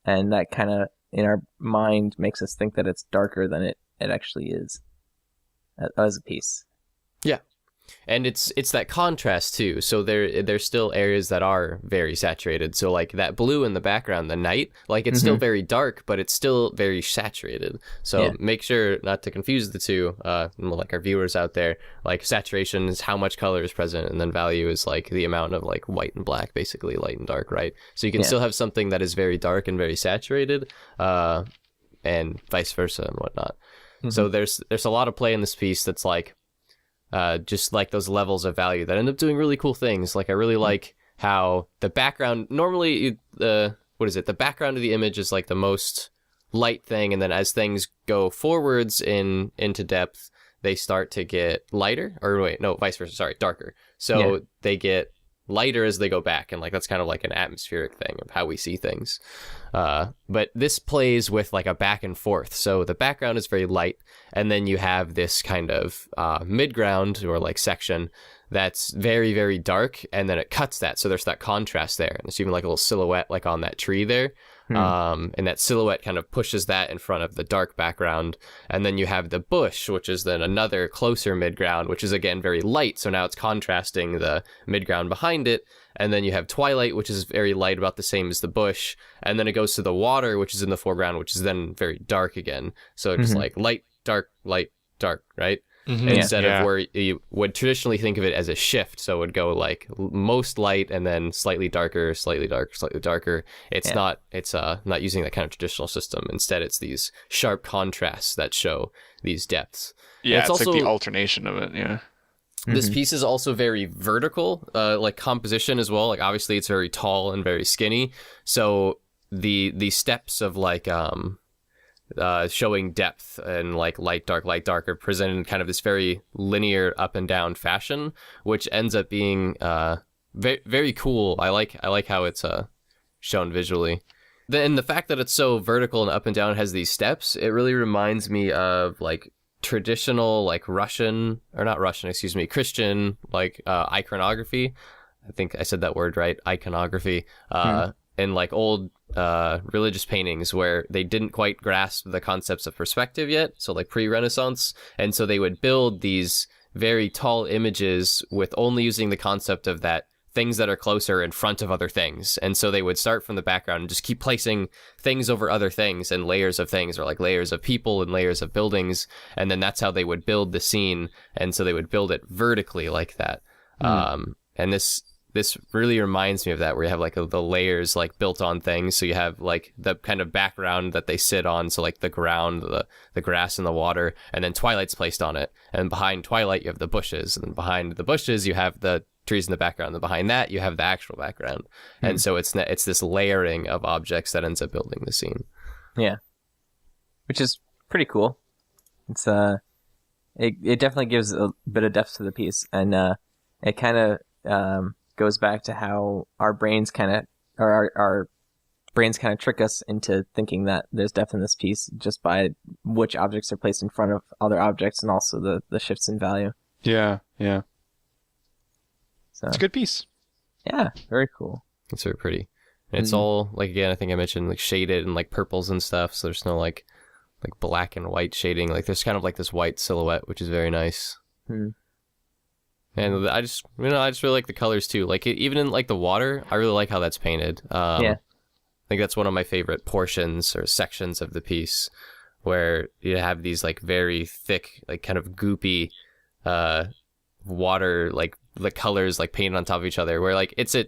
that kind of, in our mind, makes us think that it's darker than it actually is as a piece.
Yeah. And it's that contrast too. So there's still areas that are very saturated. So like that blue in the background, the night, like it's still very dark, but it's still very saturated. So make sure not to confuse the two. Like our viewers out there, like saturation is how much color is present, and then value is like the amount of like white and black, basically light and dark, right? So you can still have something that is very dark and very saturated, and vice versa and whatnot. So there's a lot of play in this piece that's like just like those levels of value that end up doing really cool things. Like I really like how the background normally the background of the image is like the most light thing, and then as things go forwards into depth, they start to get lighter, or wait, no, vice versa, sorry, darker. So they get lighter as they go back, and like that's kind of like an atmospheric thing of how we see things. But this plays with like a back and forth. So the background is very light, and then you have this kind of midground or like section that's very, very dark, and then it cuts that. So there's that contrast there. And there's even like a little silhouette like on that tree there. And that silhouette kind of pushes that in front of the dark background. And then you have the bush, which is then another closer midground, which is again very light. So now it's contrasting the midground behind it. And then you have twilight, which is very light, about the same as the bush. And then it goes to the water, which is in the foreground, which is then very dark again. So just like light, dark, right? Instead of where you would traditionally think of it as a shift. So it would go like most light and then slightly darker, slightly darker, slightly darker. It's not using that kind of traditional system. Instead, it's these sharp contrasts that show these depths.
Yeah,
it's
also
like
the alternation of it, yeah.
This piece is also very vertical, like composition as well. Like obviously it's very tall and very skinny. So the steps of like showing depth and like light dark are presented in kind of this very linear up and down fashion, which ends up being very, very cool. I like how it's shown visually. Then the fact that it's so vertical and up and down has these steps, it really reminds me of like traditional like Christian like iconography. I think I said that word right, iconography. And like old religious paintings where they didn't quite grasp the concepts of perspective yet, so like pre-Renaissance, and so they would build these very tall images with only using the concept of that things that are closer in front of other things. And so they would start from the background and just keep placing things over other things and layers of things, or like layers of people and layers of buildings, and then that's how they would build the scene. And so they would build it vertically like that. And this really reminds me of that, where you have like the layers like built on things. So you have like the kind of background that they sit on. So like the ground, the grass and the water, and then twilight's placed on it. And behind twilight, you have the bushes, and behind the bushes, you have the trees in the background. And behind that, you have the actual background. And so it's this layering of objects that ends up building the scene.
Yeah. Which is pretty cool. It's, it definitely gives a bit of depth to the piece. And, it kind of, goes back to how our brains kind of trick us into thinking that there's depth in this piece just by which objects are placed in front of other objects, and also the shifts in value.
Yeah.
So
it's a good piece.
Yeah, very cool.
It's very pretty. And it's all like, again, I think I mentioned like shaded and like purples and stuff. So there's no like black and white shading. Like there's kind of like this white silhouette, which is very nice. And I just really like the colors too. Like even in like the water, I really like how that's painted. I think that's one of my favorite portions or sections of the piece, where you have these like very thick, like kind of goopy, water, like the colors like painted on top of each other. Where like it's a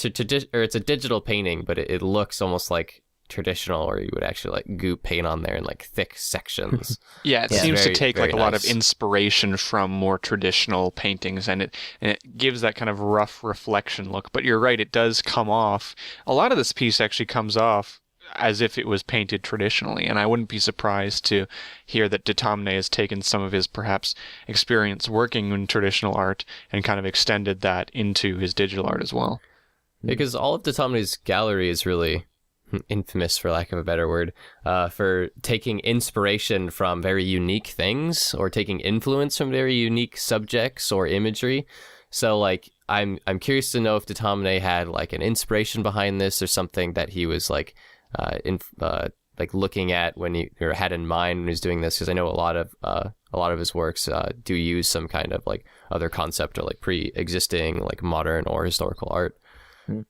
digital painting, but it looks almost like traditional, or you would actually like goop paint on there in like thick sections.
It seems to take like a lot of inspiration from more traditional paintings, and it gives that kind of rough reflection look. But you're right, it does come off. A lot of this piece actually comes off as if it was painted traditionally, and I wouldn't be surprised to hear that de Tomnay has taken some of his perhaps experience working in traditional art and kind of extended that into his digital art as well.
Because all of de Tomnay's gallery is really infamous, for lack of a better word, for taking inspiration from very unique things, or taking influence from very unique subjects or imagery. So like I'm curious to know if de Tomnay had like an inspiration behind this, or something that he was like looking at when he, or had in mind when he was doing this, because I know a lot of his works do use some kind of like other concept, or like pre-existing like modern or historical art.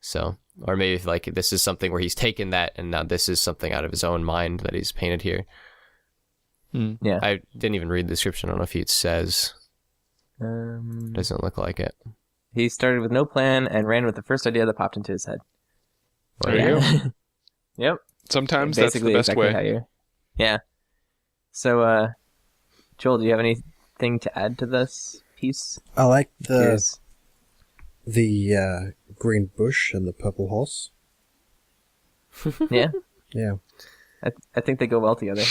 So, or maybe like this is something where he's taken that, and now this is something out of his own mind that he's painted here.
Yeah,
I didn't even read the description. I don't know if it says. Doesn't look like it.
He started with no plan and ran with the first idea that popped into his head.
There you go.
Yep.
Sometimes
Basically
that's the best
exactly
way.
How Yeah. So, Joel, do you have anything to add to this piece?
I like
Curious.
the green bush and the purple horse.
Yeah,
Yeah.
I think they go well together.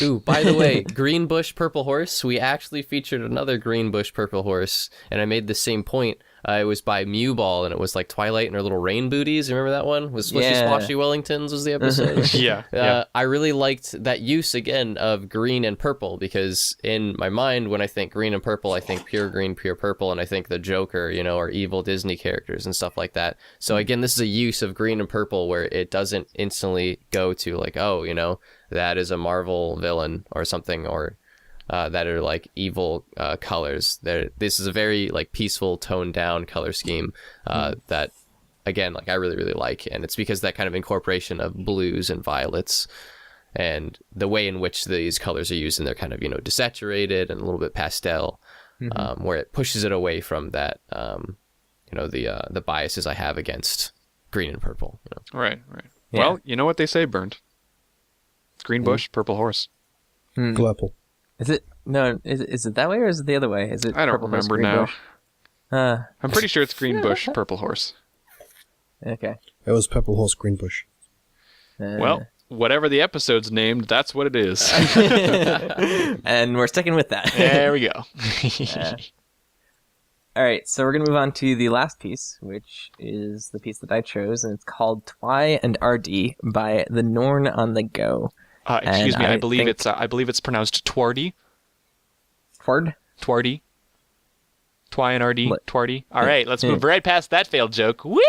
Ooh, by the way, green bush, purple horse. We actually featured another green bush, purple horse, and I made the same point. It was by Mew Ball, and it was like Twilight and her little rain booties. Remember that one? Was Swishy
Yeah.
Swashy Wellingtons was the episode.
Yeah.
I really liked that use again of green and purple because in my mind, when I think green and purple, I think pure green, pure purple, and I think the Joker, or evil Disney characters and stuff like that. So again, this is a use of green and purple where it doesn't instantly go to like, oh, that is a Marvel villain or something, or that are like evil colors. This is a very like peaceful, toned down color scheme that, again, like I really, really like, and it's because that kind of incorporation of blues and violets, and the way in which these colors are used, and they're kind of desaturated and a little bit pastel, where it pushes it away from that, the biases I have against green and purple.
Right.
Yeah.
Well, you know what they say, Bernd. Green bush, purple horse.
Glurple.
Is it no? Is it that way or is it the other way? Is it?
I don't
purple horse,
remember
green
now.
bush?
I'm pretty sure it's green bush, purple horse.
Okay.
It was purple horse, green bush.
Well, whatever the episode's named, that's what it is.
and we're sticking with that.
There we go.
All right, so we're gonna move on to the last piece, which is the piece that I chose, and it's called "Twy and RD" by the Norn on the Go.
Excuse
And
me, I
I
believe
think-
I believe it's pronounced Twerty.
Ford.
Twerty. Twy and RD.
What?
Twerty. All right, let's move right past that failed joke. Woo!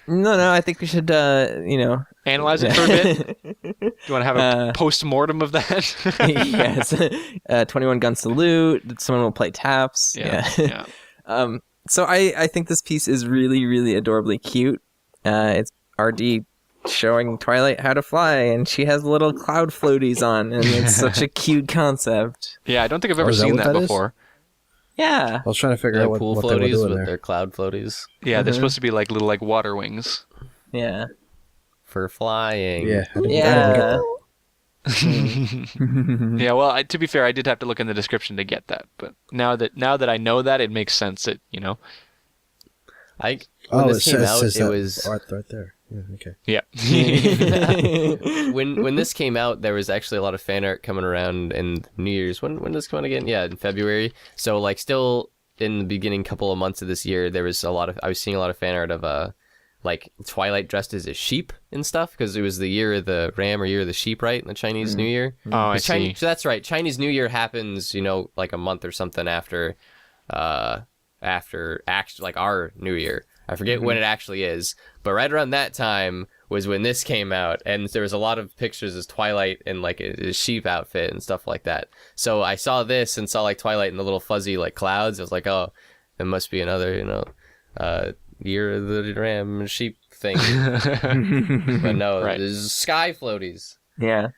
No, I think we should,
Analyze it for a bit. You want to have a post-mortem of that?
yes. 21 Gun Salute. Someone will play taps.
Yeah.
So I think this piece is really, really adorably cute. It's RD showing Twilight how to fly, and she has little cloud floaties on, and it's such a cute concept.
Yeah, I don't think I've ever
is that
seen
what
that
that is?
before.
Yeah.
I was trying to figure
They're
out
pool
what they were
floaties
doing
with
there.
their cloud floaties
Yeah, they're supposed to be like little water wings.
Yeah.
for flying.
Yeah. I didn't
Yeah.
get that.
Yeah, well, to be fair, I did have to look in the description to get that, but now that I know that, it makes sense. When
This came out,
says
it
that
was
right there. Yeah, okay.
yeah.
when this came out, there was actually a lot of fan art coming around in New Year's. When does this come out again? Yeah, in February. So like still in the beginning couple of months of this year, I was seeing a lot of fan art of like Twilight dressed as a sheep and stuff, because it was the year of the ram or year of the sheep, right? In the Chinese New Year.
Oh, I see.
So that's right. Chinese New Year happens, like a month or something after like our New Year. I forget when it actually is, but right around that time was when this came out, and there was a lot of pictures as Twilight in like a sheep outfit and stuff like that. So I saw this and saw like Twilight in the little fuzzy like clouds. I was like, oh, it must be another, year of the ram sheep thing. But no,
Right.
there's sky floaties.
Yeah.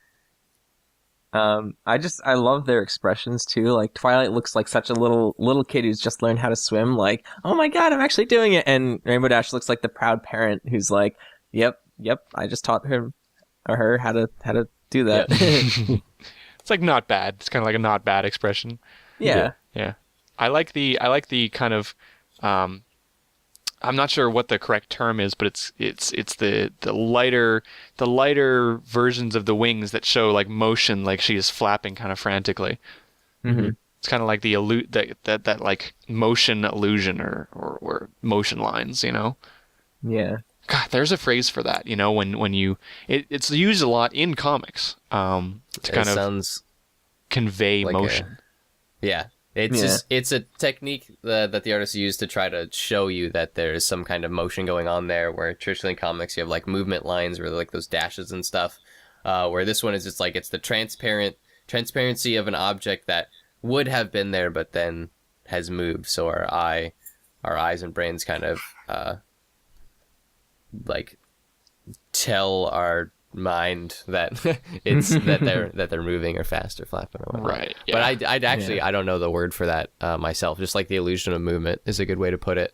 I love their expressions too. Like Twilight looks like such a little kid who's just learned how to swim. Like, oh my god, I'm actually doing it. And Rainbow Dash looks like the proud parent who's like, yep, I just taught him or her how to do that.
It's like not bad. It's kind of like a not bad expression.
Yeah.
Yeah. I like the kind of I'm not sure what the correct term is, but it's the lighter versions of the wings that show like motion, like she is flapping kind of frantically.
Mm-hmm.
It's kind of like the that like motion illusion or motion lines,
Yeah.
God, there's a phrase for that, when it's used a lot in comics to kind of
Sounds
convey
like
motion.
Yeah. It's a technique that the artists use to try to show you that there's some kind of motion going on there, where traditionally in comics you have like movement lines or like those dashes and stuff, where this one is just like it's the transparency of an object that would have been there but then has moved, so our eyes and brains kind of like tell our mind that it's that they're moving or fast or flapping or whatnot.
Right. Yeah.
But I'd actually I don't know the word for that myself. Just like the illusion of movement is a good way to put it.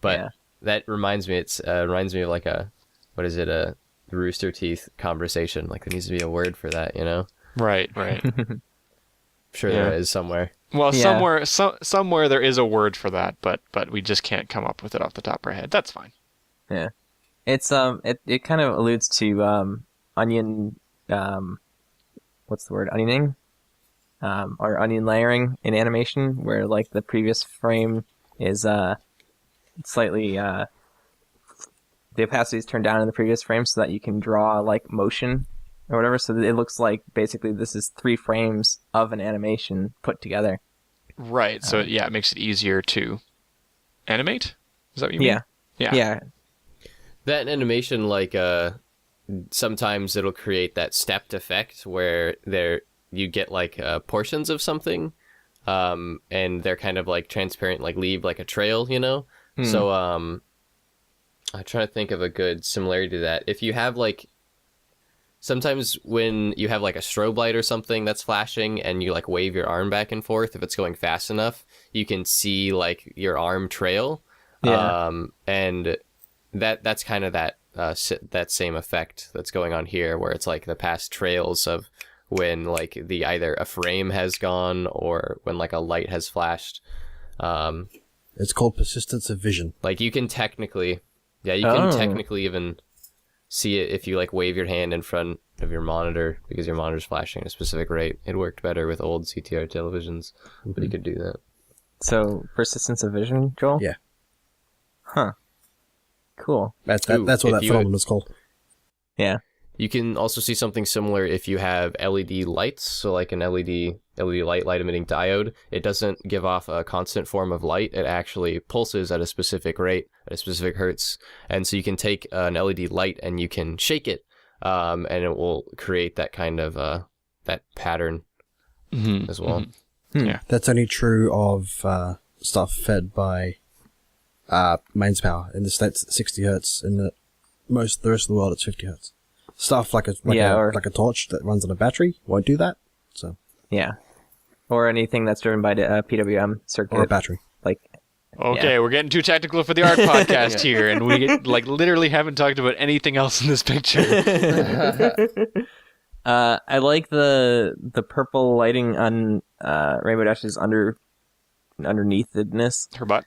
But
Yeah.
that reminds me. It reminds me of like a Rooster Teeth conversation. Like there needs to be a word for that, you know?
Right.
I'm sure
Yeah.
there is somewhere.
Well,
Yeah.
somewhere there is a word for that, but we just can't come up with it off the top of our head. That's fine.
Yeah. It's it kind of alludes to onion what's the word? Onioning? Or onion layering in animation, where like the previous frame is slightly the opacity is turned down in the previous frame so that you can draw like motion or whatever. So that it looks like basically this is 3 frames of an animation put together.
Right. So yeah, it makes it easier to animate. Is that what you mean?
Yeah.
Yeah.
Yeah.
That animation, like, sometimes it'll create that stepped effect where you get like portions of something, and they're kind of like transparent, like leave like a trail, you know. So I'm trying to think of a good similarity to that. If you have like, sometimes when you have like a strobe light or something that's flashing and you like wave your arm back and forth, if it's going fast enough, you can see like your arm trail.
Yeah.
And that's kind of that same effect that's going on here, where it's like the past trails of when like either a frame has gone or when like a light has flashed.
It's called persistence of vision.
Like you can technically even see it if you like wave your hand in front of your monitor because your monitor's flashing at a specific rate. It worked better with old CTR televisions, but you could do that.
So persistence of vision, Joel?
Yeah.
Huh. Cool.
That's
Ooh,
what
if
that
you-
phenomenon is called.
Yeah.
You can also see something similar if you have LED lights, so like an LED light emitting diode. It doesn't give off a constant form of light. It actually pulses at a specific rate, at a specific hertz. And so you can take an LED light and you can shake it, and it will create that kind of that pattern as well.
Yeah.
That's only true of stuff fed by mains power. In the States, it's 60 hertz. In the rest of the world, it's 50 hertz. Stuff like a torch that runs on a battery won't do that. So
Yeah. Or anything that's driven by the PWM circuit.
or a battery.
Like,
Okay, we're getting too technical for the art podcast here, and we like literally haven't talked about anything else in this picture.
I like the purple lighting on Rainbow Dash's underneathedness.
Her butt.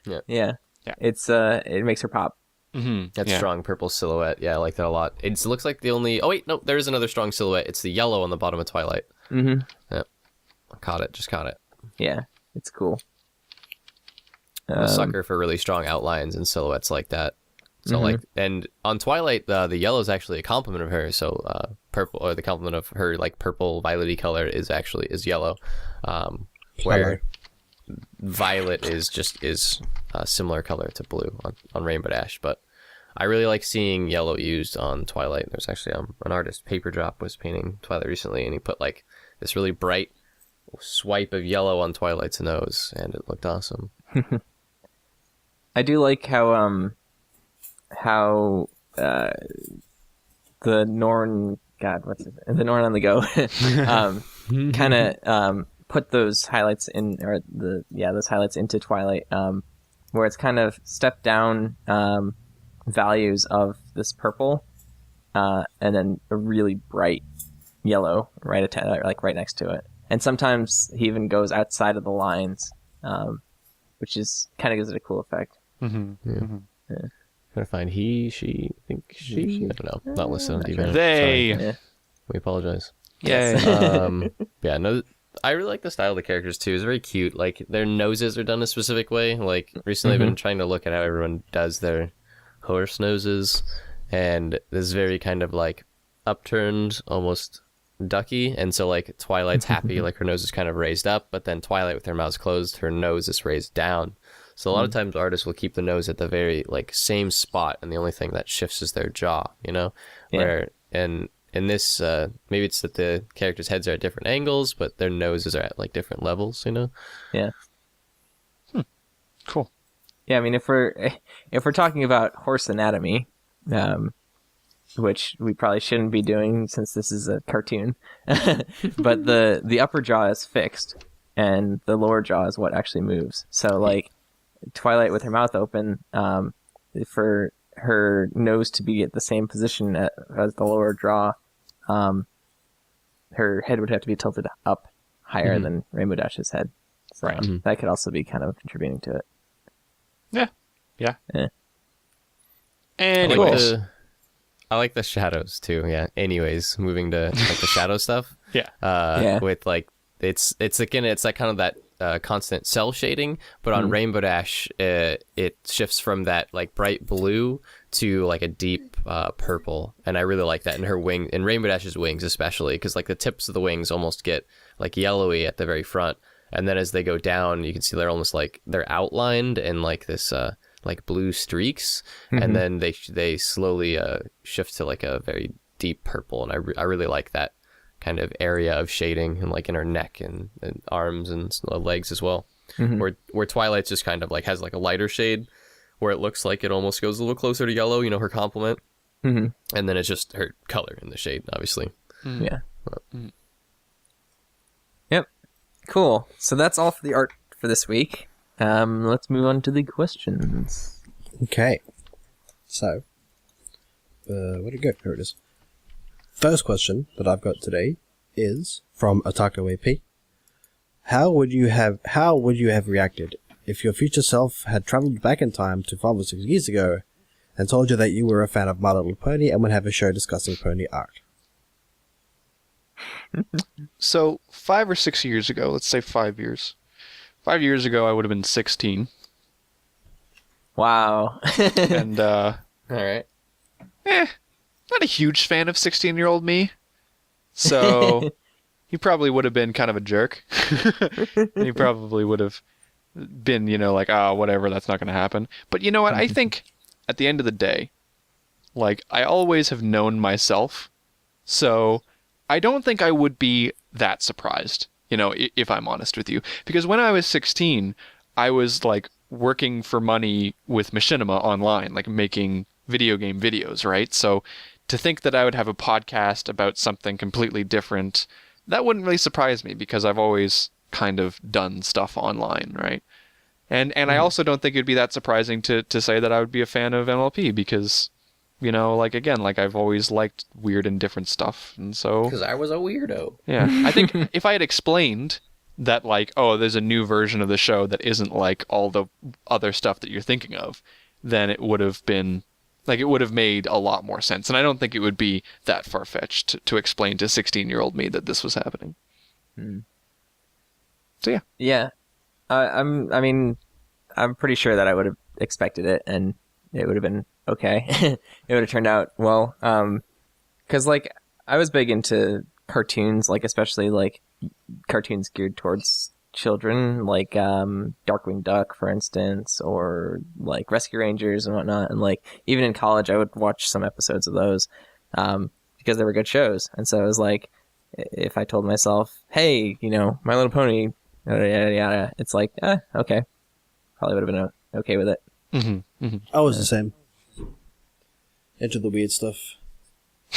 Yeah.
Yeah.
It's it makes her pop.
That
Yeah.
strong purple silhouette. Yeah, I like that a lot. It looks like the only... Oh, wait, no, there is another strong silhouette. It's the yellow on the bottom of Twilight.
Mm-hmm.
Yep. Just caught it.
Yeah, it's cool.
I'm a sucker for really strong outlines and silhouettes like that. So like, and on Twilight, the yellow is actually a complement of her. So purple, or the complement of her like purple violety color is yellow, where violet is a similar color to blue on Rainbow Dash. But I really like seeing yellow used on Twilight. There's actually an artist, Paper Drop, was painting Twilight recently, and he put like this really bright swipe of yellow on Twilight's nose, and it looked awesome.
I do like how the Norn, God, what's it? The Norn on the Go, kind of put those highlights in, or those highlights into Twilight, where it's kind of stepped down values of this purple, and then a really bright yellow right next to it, and sometimes he even goes outside of the lines, which is kind of gives it a cool effect.
Trying to find he, she, think she. I don't know. Not listed on DV.
They.
Yeah.
We apologize.
Yay.
Yeah, no, I really like the style of the characters too. It's very cute. Like their noses are done a specific way. Like recently, I've been trying to look at how everyone does their horse noses, and this is very kind of like upturned, almost ducky. And so like Twilight's happy, like her nose is kind of raised up, but then Twilight with her mouth closed, her nose is raised down. So a lot of times artists will keep the nose at the very like same spot, and the only thing that shifts is their jaw, you know?
Yeah.
Where in this maybe it's that the characters' heads are at different angles, but their noses are at like different levels, you know?
Yeah.
Cool.
Yeah, I mean, if we're talking about horse anatomy, which we probably shouldn't be doing since this is a cartoon, but the upper jaw is fixed, and the lower jaw is what actually moves. So, like Twilight with her mouth open, for her nose to be at the same position as the lower jaw, her head would have to be tilted up higher than Rainbow Dash's head. So that could also be kind of contributing to it.
Yeah. Yeah.
Yeah.
Anyways.
I like the shadows too. Yeah. Anyways, moving to like the shadow stuff.
Yeah.
With like it's again it's like kind of that constant cell shading, but on Rainbow Dash it shifts from that like bright blue to like a deep purple, and I really like that in her wing, in Rainbow Dash's wings especially, because like the tips of the wings almost get like yellowy at the very front, and then as they go down you can see they're almost like they're outlined in like this like blue streaks, and then they slowly shift to like a very deep purple, and I really like that kind of area of shading, and like in her neck and arms and legs as well. Where Twilight's just kind of like has like a lighter shade where it looks like it almost goes a little closer to yellow, you know, her complement, and then it's just her color in the shade, obviously.
Yeah. Yep. Cool. So that's all for the art for this week. Let's move on to the questions.
Okay. So, where'd it go? Here it is. First question that I've got today is from Otaku AP. How would you have reacted if your future self had traveled back in time to 5 or 6 years ago and told you that you were a fan of My Little Pony and would have a show discussing pony art?
So 5 or 6 years ago, let's say 5 years. 5 years ago, I would have been 16.
Wow.
And,
All right.
not a huge fan of 16-year-old me. So he probably would have been kind of a jerk. He probably would have been, you know, like, oh, whatever, that's not going to happen. But you know what? I think at the end of the day, like, I always have known myself. So I don't think I would be that surprised, you know, if I'm honest with you. Because when I was 16, I was, like, working for money with Machinima online, like, making video game videos, right? So to think that I would have a podcast about something completely different, that wouldn't really surprise me, because I've always kind of done stuff online, right? And I also don't think it'd be that surprising to say that I would be a fan of MLP, because, you know, like, again, like, I've always liked weird and different stuff, and so...
Because I was a weirdo.
Yeah, I think if I had explained that, like, oh, there's a new version of the show that isn't like all the other stuff that you're thinking of, then it would have been... Like, it would have made a lot more sense. And I don't think it would be that far-fetched to explain to 16-year-old me that this was happening. So, yeah.
Yeah. I'm pretty sure that I would have expected it, and it would have been okay. It would have turned out well. Because, like, I was big into cartoons, like, especially, like, cartoons geared towards children, like Darkwing Duck, for instance, or like Rescue Rangers and whatnot. And like even in college, I would watch some episodes of those because they were good shows. And so it was like, if I told myself, "Hey, you know, My Little Pony," yada yada yada, it's like, okay, probably would have been okay with it.
I was the same. Into the weird stuff.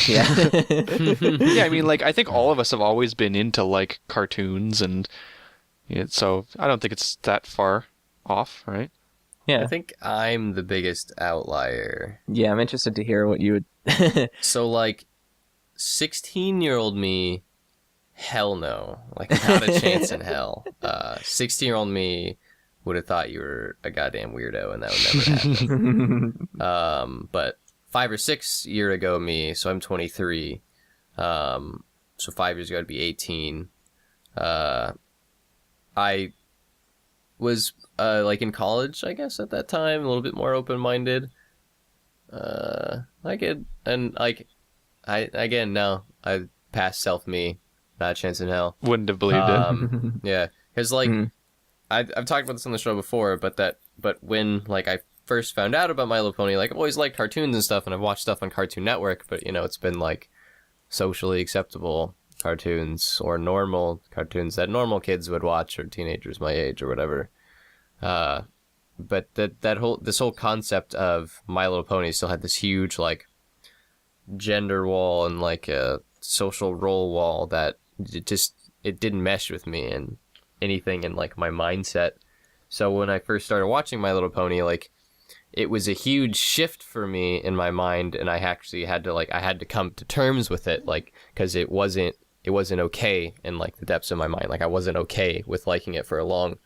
Yeah.
Yeah, I mean, like, I think all of us have always been into like cartoons, and so I don't think it's that far off, right?
Yeah.
I think I'm the biggest outlier.
Yeah, I'm interested to hear what you would...
So, like, 16-year-old me, hell no. Like, not a chance in hell. 16-year-old me would have thought you were a goddamn weirdo, and that would never happen. But 5 or 6 year ago me, so I'm 23. So 5 years ago I'd be 18. I was like in college, I guess, at that time, a little bit more open-minded. I could, and like, I past self me, not a chance in hell.
Wouldn't have believed it.
Yeah, because like I've talked about this on the show before, but when like I first found out about My Little Pony, like I've always liked cartoons and stuff, and I've watched stuff on Cartoon Network, but you know it's been like socially acceptable cartoons or normal cartoons that normal kids would watch, or teenagers my age or whatever. But this whole concept of My Little Pony still had this huge like gender wall and like a social role wall that it didn't mesh with me and anything in like my mindset. So when I first started watching My Little Pony, like it was a huge shift for me in my mind, and I actually had to come to terms with it, like, because it wasn't okay in like the depths of my mind. Like I wasn't okay with liking it for a long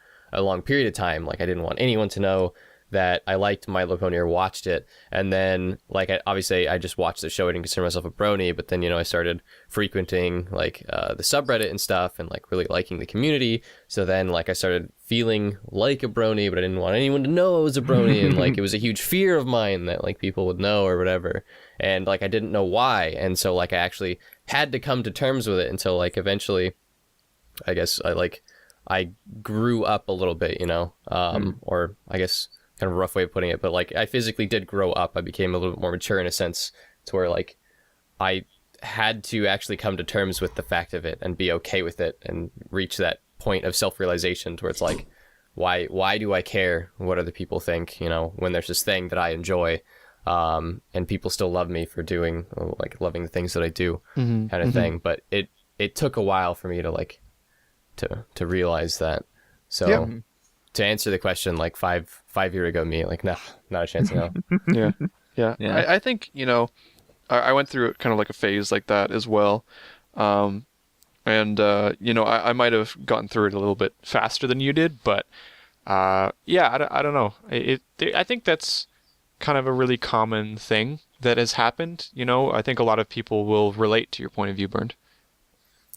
period of time. Like I didn't want anyone to know that I liked My Little Pony or watched it. And then like obviously I just watched the show. I didn't consider myself a brony, but then, you know, I started frequenting like the subreddit and stuff and like really liking the community. So then like I started feeling like a brony, but I didn't want anyone to know I was a brony. And like it was a huge fear of mine that like people would know or whatever. And like I didn't know why. And so like I actually had to come to terms with it until like eventually I guess I grew up a little bit, you know, or I guess kind of a rough way of putting it, but like I physically did grow up. I became a little bit more mature in a sense to where like I had to actually come to terms with the fact of it and be okay with it and reach that point of self-realization to where it's like, why do I care what other people think, you know, when there's this thing that I enjoy, and people still love me for doing, like, loving the things that I do, kind of thing. But it took a while for me to like to realize that. So
Yeah.
to answer the question, like five year ago me, like, no, not a chance in hell.
Yeah.
Yeah.
I think, you know, I went through kind of like a phase like that as well. And you know, I might have gotten through it a little bit faster than you did, but yeah, I don't know. I think that's kind of a really common thing that has happened. You know, I think a lot of people will relate to your point of view, Bernd.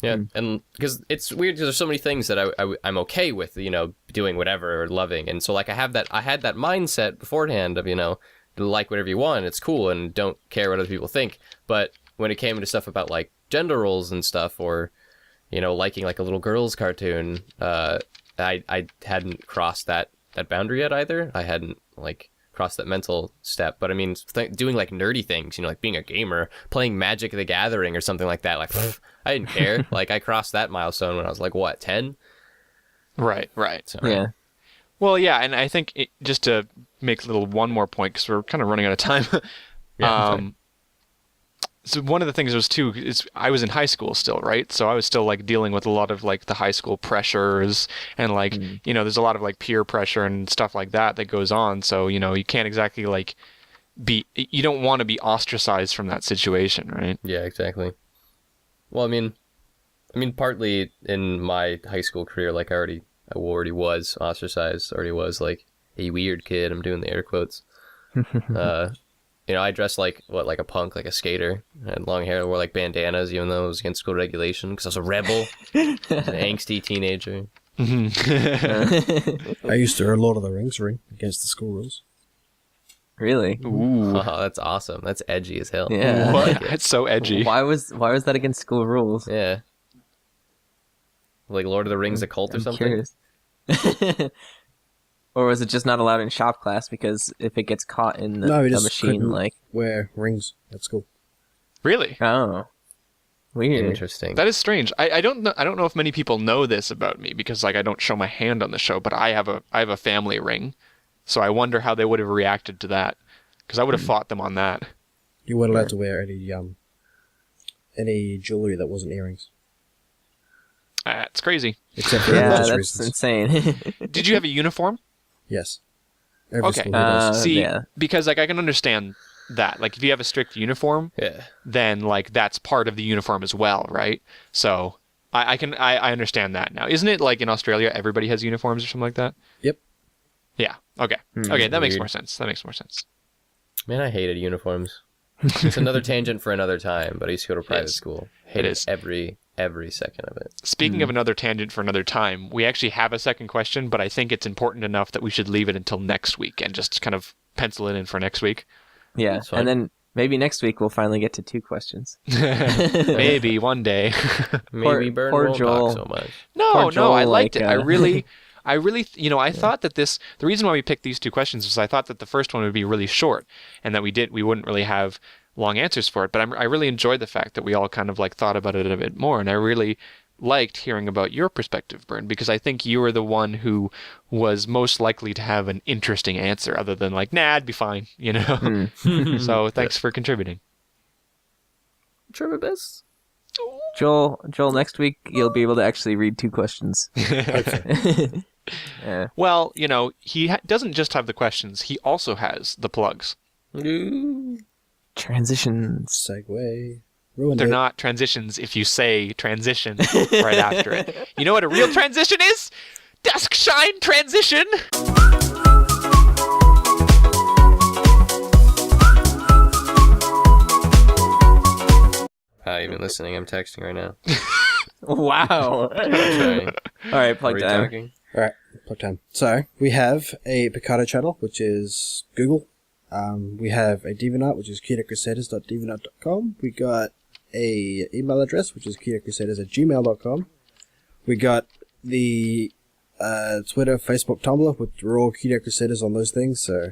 Yeah, and because it's weird because there's so many things that I'm okay with, you know, doing whatever or loving, and so like I had that mindset beforehand of, you know, like whatever you want, it's cool, and don't care what other people think. But when it came into stuff about like gender roles and stuff, or, you know, liking like a little girl's cartoon, I hadn't crossed that boundary yet either. I hadn't like crossed that mental step. But I mean, doing like nerdy things, you know, like being a gamer, playing Magic the Gathering or something like that, like I didn't care. Like I crossed that milestone when I was like, what, 10?
Right.
So,
Yeah.
Well, yeah, and I think just to make one more point, because we're kind of running out of time.
sorry.
So one of the things was too is I was in high school still, right? So I was still like dealing with a lot of like the high school pressures and like, you know, there's a lot of like peer pressure and stuff like that goes on. So, you know, you can't exactly like you don't want to be ostracized from that situation, right?
Yeah, exactly. Well, I mean, partly in my high school career, like I already was ostracized, already was like a weird kid. I'm doing the air quotes. You know, I dressed like a punk, like a skater. I had long hair, wore like bandanas, even though it was against school regulation, because I was a rebel, an angsty teenager.
I used to wear a Lord of the Rings ring against the school rules.
Really?
Ooh.
Oh, that's awesome. That's edgy as hell.
Yeah.
I like it.
That's so edgy.
Why was that against school rules?
Yeah. Like Lord of the Rings, a cult or
I'm
something?
curious. Or was it just not allowed in shop class because if it gets caught in
No,
the
he just
machine,
couldn't
like,
wear rings at school.
Really?
oh, weird.
Interesting.
That is strange. I don't know if many people know this about me because like I don't show my hand on the show, but I have a family ring. So I wonder how they would have reacted to that, because I would have fought them on that.
You weren't allowed to wear any jewelry that wasn't earrings,
It's crazy.
except for
Yeah,
religious
that's
reasons.
insane.
Did you have a uniform?
Yes. Every
Okay.
school does.
See,
yeah.
because like I can understand that. Like if you have a strict uniform,
Yeah.
then like that's part of the uniform as well, right? So I understand that now. Isn't it like in Australia everybody has uniforms or something like that?
Yep.
Yeah. Okay. Okay, that makes
Weird.
more sense. That makes more sense.
Man, I hated uniforms. It's another tangent for another time, but I used to go to private
is.
school.
It
Hated
is.
every second of it.
Speaking of another tangent for another time, we actually have a second question, but I think it's important enough that we should leave it until next week and just kind of pencil it in for next week.
Yeah,
That's fine.
and then maybe next week we'll finally get to 2 questions.
Maybe one day.
Maybe Burn
poor
won't
Joel.
talk so much.
No,
Poor
no, I
Joel,
liked
like,
it. I really, you know, I thought that the reason why we picked these 2 questions was I thought that the first one would be really short and that we wouldn't really have long answers for it. But I really enjoyed the fact that we all kind of like thought about it a bit more. And I really liked hearing about your perspective, Bernd, because I think you were the one who was most likely to have an interesting answer other than like, nah, I'd be fine, you know? So thanks for contributing.
Try my best.
Joel, next week you'll be able to actually read 2 questions. Yeah.
Well, he doesn't just have the questions. He also has the plugs.
Transitions.
Segue. Ruined
They're
it.
not transitions if you say transition right after it. You know what a real transition is? Dusk Shine transition!
Not even listening. I'm texting right now.
Wow.
Sorry.
All right, plug
Are we
time.
talking?
Alright, plug time. So, we have a Picardo channel, which is Google. We have a DeviantArt, which is cutieartcrusaders.deviantart.com. We got a email address, which is cutieartcrusaders@gmail.com. We got the Twitter, Facebook, Tumblr, which are all Cutie Art Crusaders on those things. So,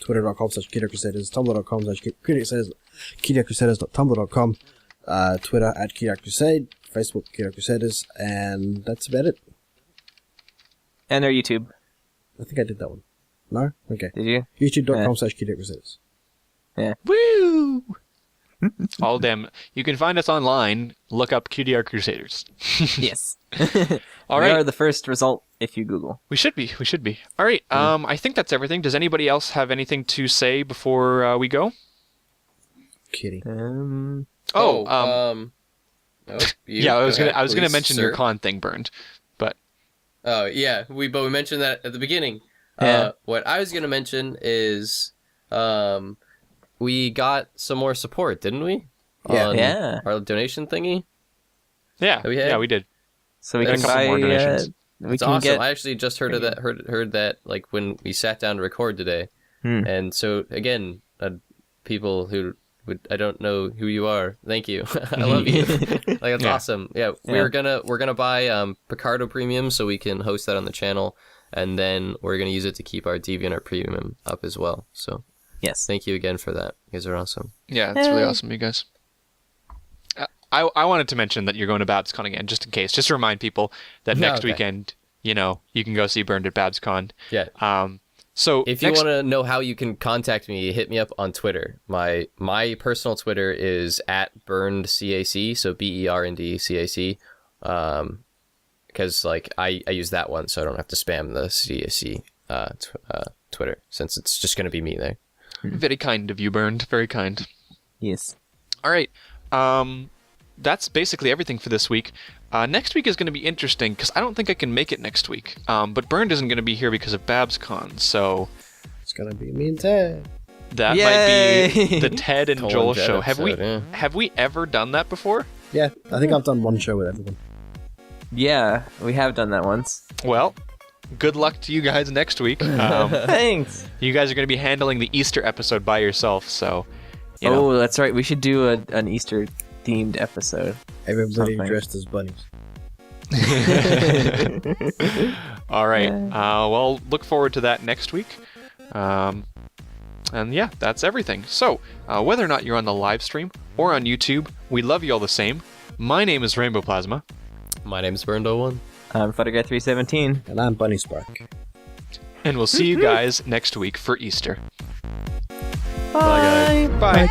twitter.com/Cutie Art Crusaders, tumblr.com/CutieArtCrusaders.tumblr.com, Twitter @Cutie Art Crusade, Facebook Cutie Art Crusaders, and that's about it.
And our YouTube.
I think I did that one. No? Okay.
Did you?
YouTube.com/Cutie Art Crusaders.
Woo! All them. You can find us online. Look up Cutie Art Crusaders.
Yes.
All
We
right.
are the first result if you Google.
We should be. All right. I think that's everything. Does anybody else have anything to say before we go?
Kitty.
Oh,
Yeah, I was gonna
please,
mention
sir.
your con thing burned, but
Oh yeah, we mentioned that at the beginning.
Yeah.
What I was gonna mention is, we got some more support, didn't we?
Yeah.
On
Yeah.
our donation thingy.
yeah,
we had-
yeah, we did.
So we
Got a
can
couple
buy.
more donations.
We
It's
can
awesome.
get.
I actually just heard of that. Heard that like when we sat down to record today. And so again, people who I don't know who you are. Thank you. I love you. Like that's
Yeah.
awesome. Yeah,
Yeah.
we're gonna buy Picardo Premium so we can host that on the channel, and then we're gonna use it to keep our DeviantArt Premium up as well. So
Yes.
thank you again for that. You guys are awesome.
Yeah, it's really awesome, you guys. I wanted to mention that you're going to BabsCon again, just in case, just to remind people that
No,
next
okay.
weekend, you can go see Burned at BabsCon.
Yeah.
So
If you want to know how you can contact me, hit me up on Twitter. My personal Twitter is @burnedcac, so BERNDCAC. Because like I use that one, so I don't have to spam the CAC Twitter, since it's just gonna be me there.
very kind of you, Burned. Very kind.
Yes.
All right. That's basically everything for this week. Next week is going to be interesting because I don't think I can make it next week. But Burned isn't going to be here because of BabsCon, so
It's gonna be me and Ted.
that
Yay!
might be the Ted and
Colin
Joel
Jett
show.
episode,
Have we ever done that before?
Yeah, I think I've done one show with everyone.
Yeah, we have done that once.
Well, good luck to you guys next week.
Thanks.
You guys are going to be handling the Easter episode by yourself, so you know.
Oh, that's right. We should do an Easter themed episode.
Everybody
Something.
dressed as bunnies.
All right. Well, look forward to that next week. And yeah, that's everything. So, whether or not you're on the live stream or on YouTube, we love you all the same. My name is Rainbow Plasma.
My name's Burned01.
I'm Photograph317.
And I'm Bunny Spark.
And we'll see you guys next week for Easter.
Bye.
Bye.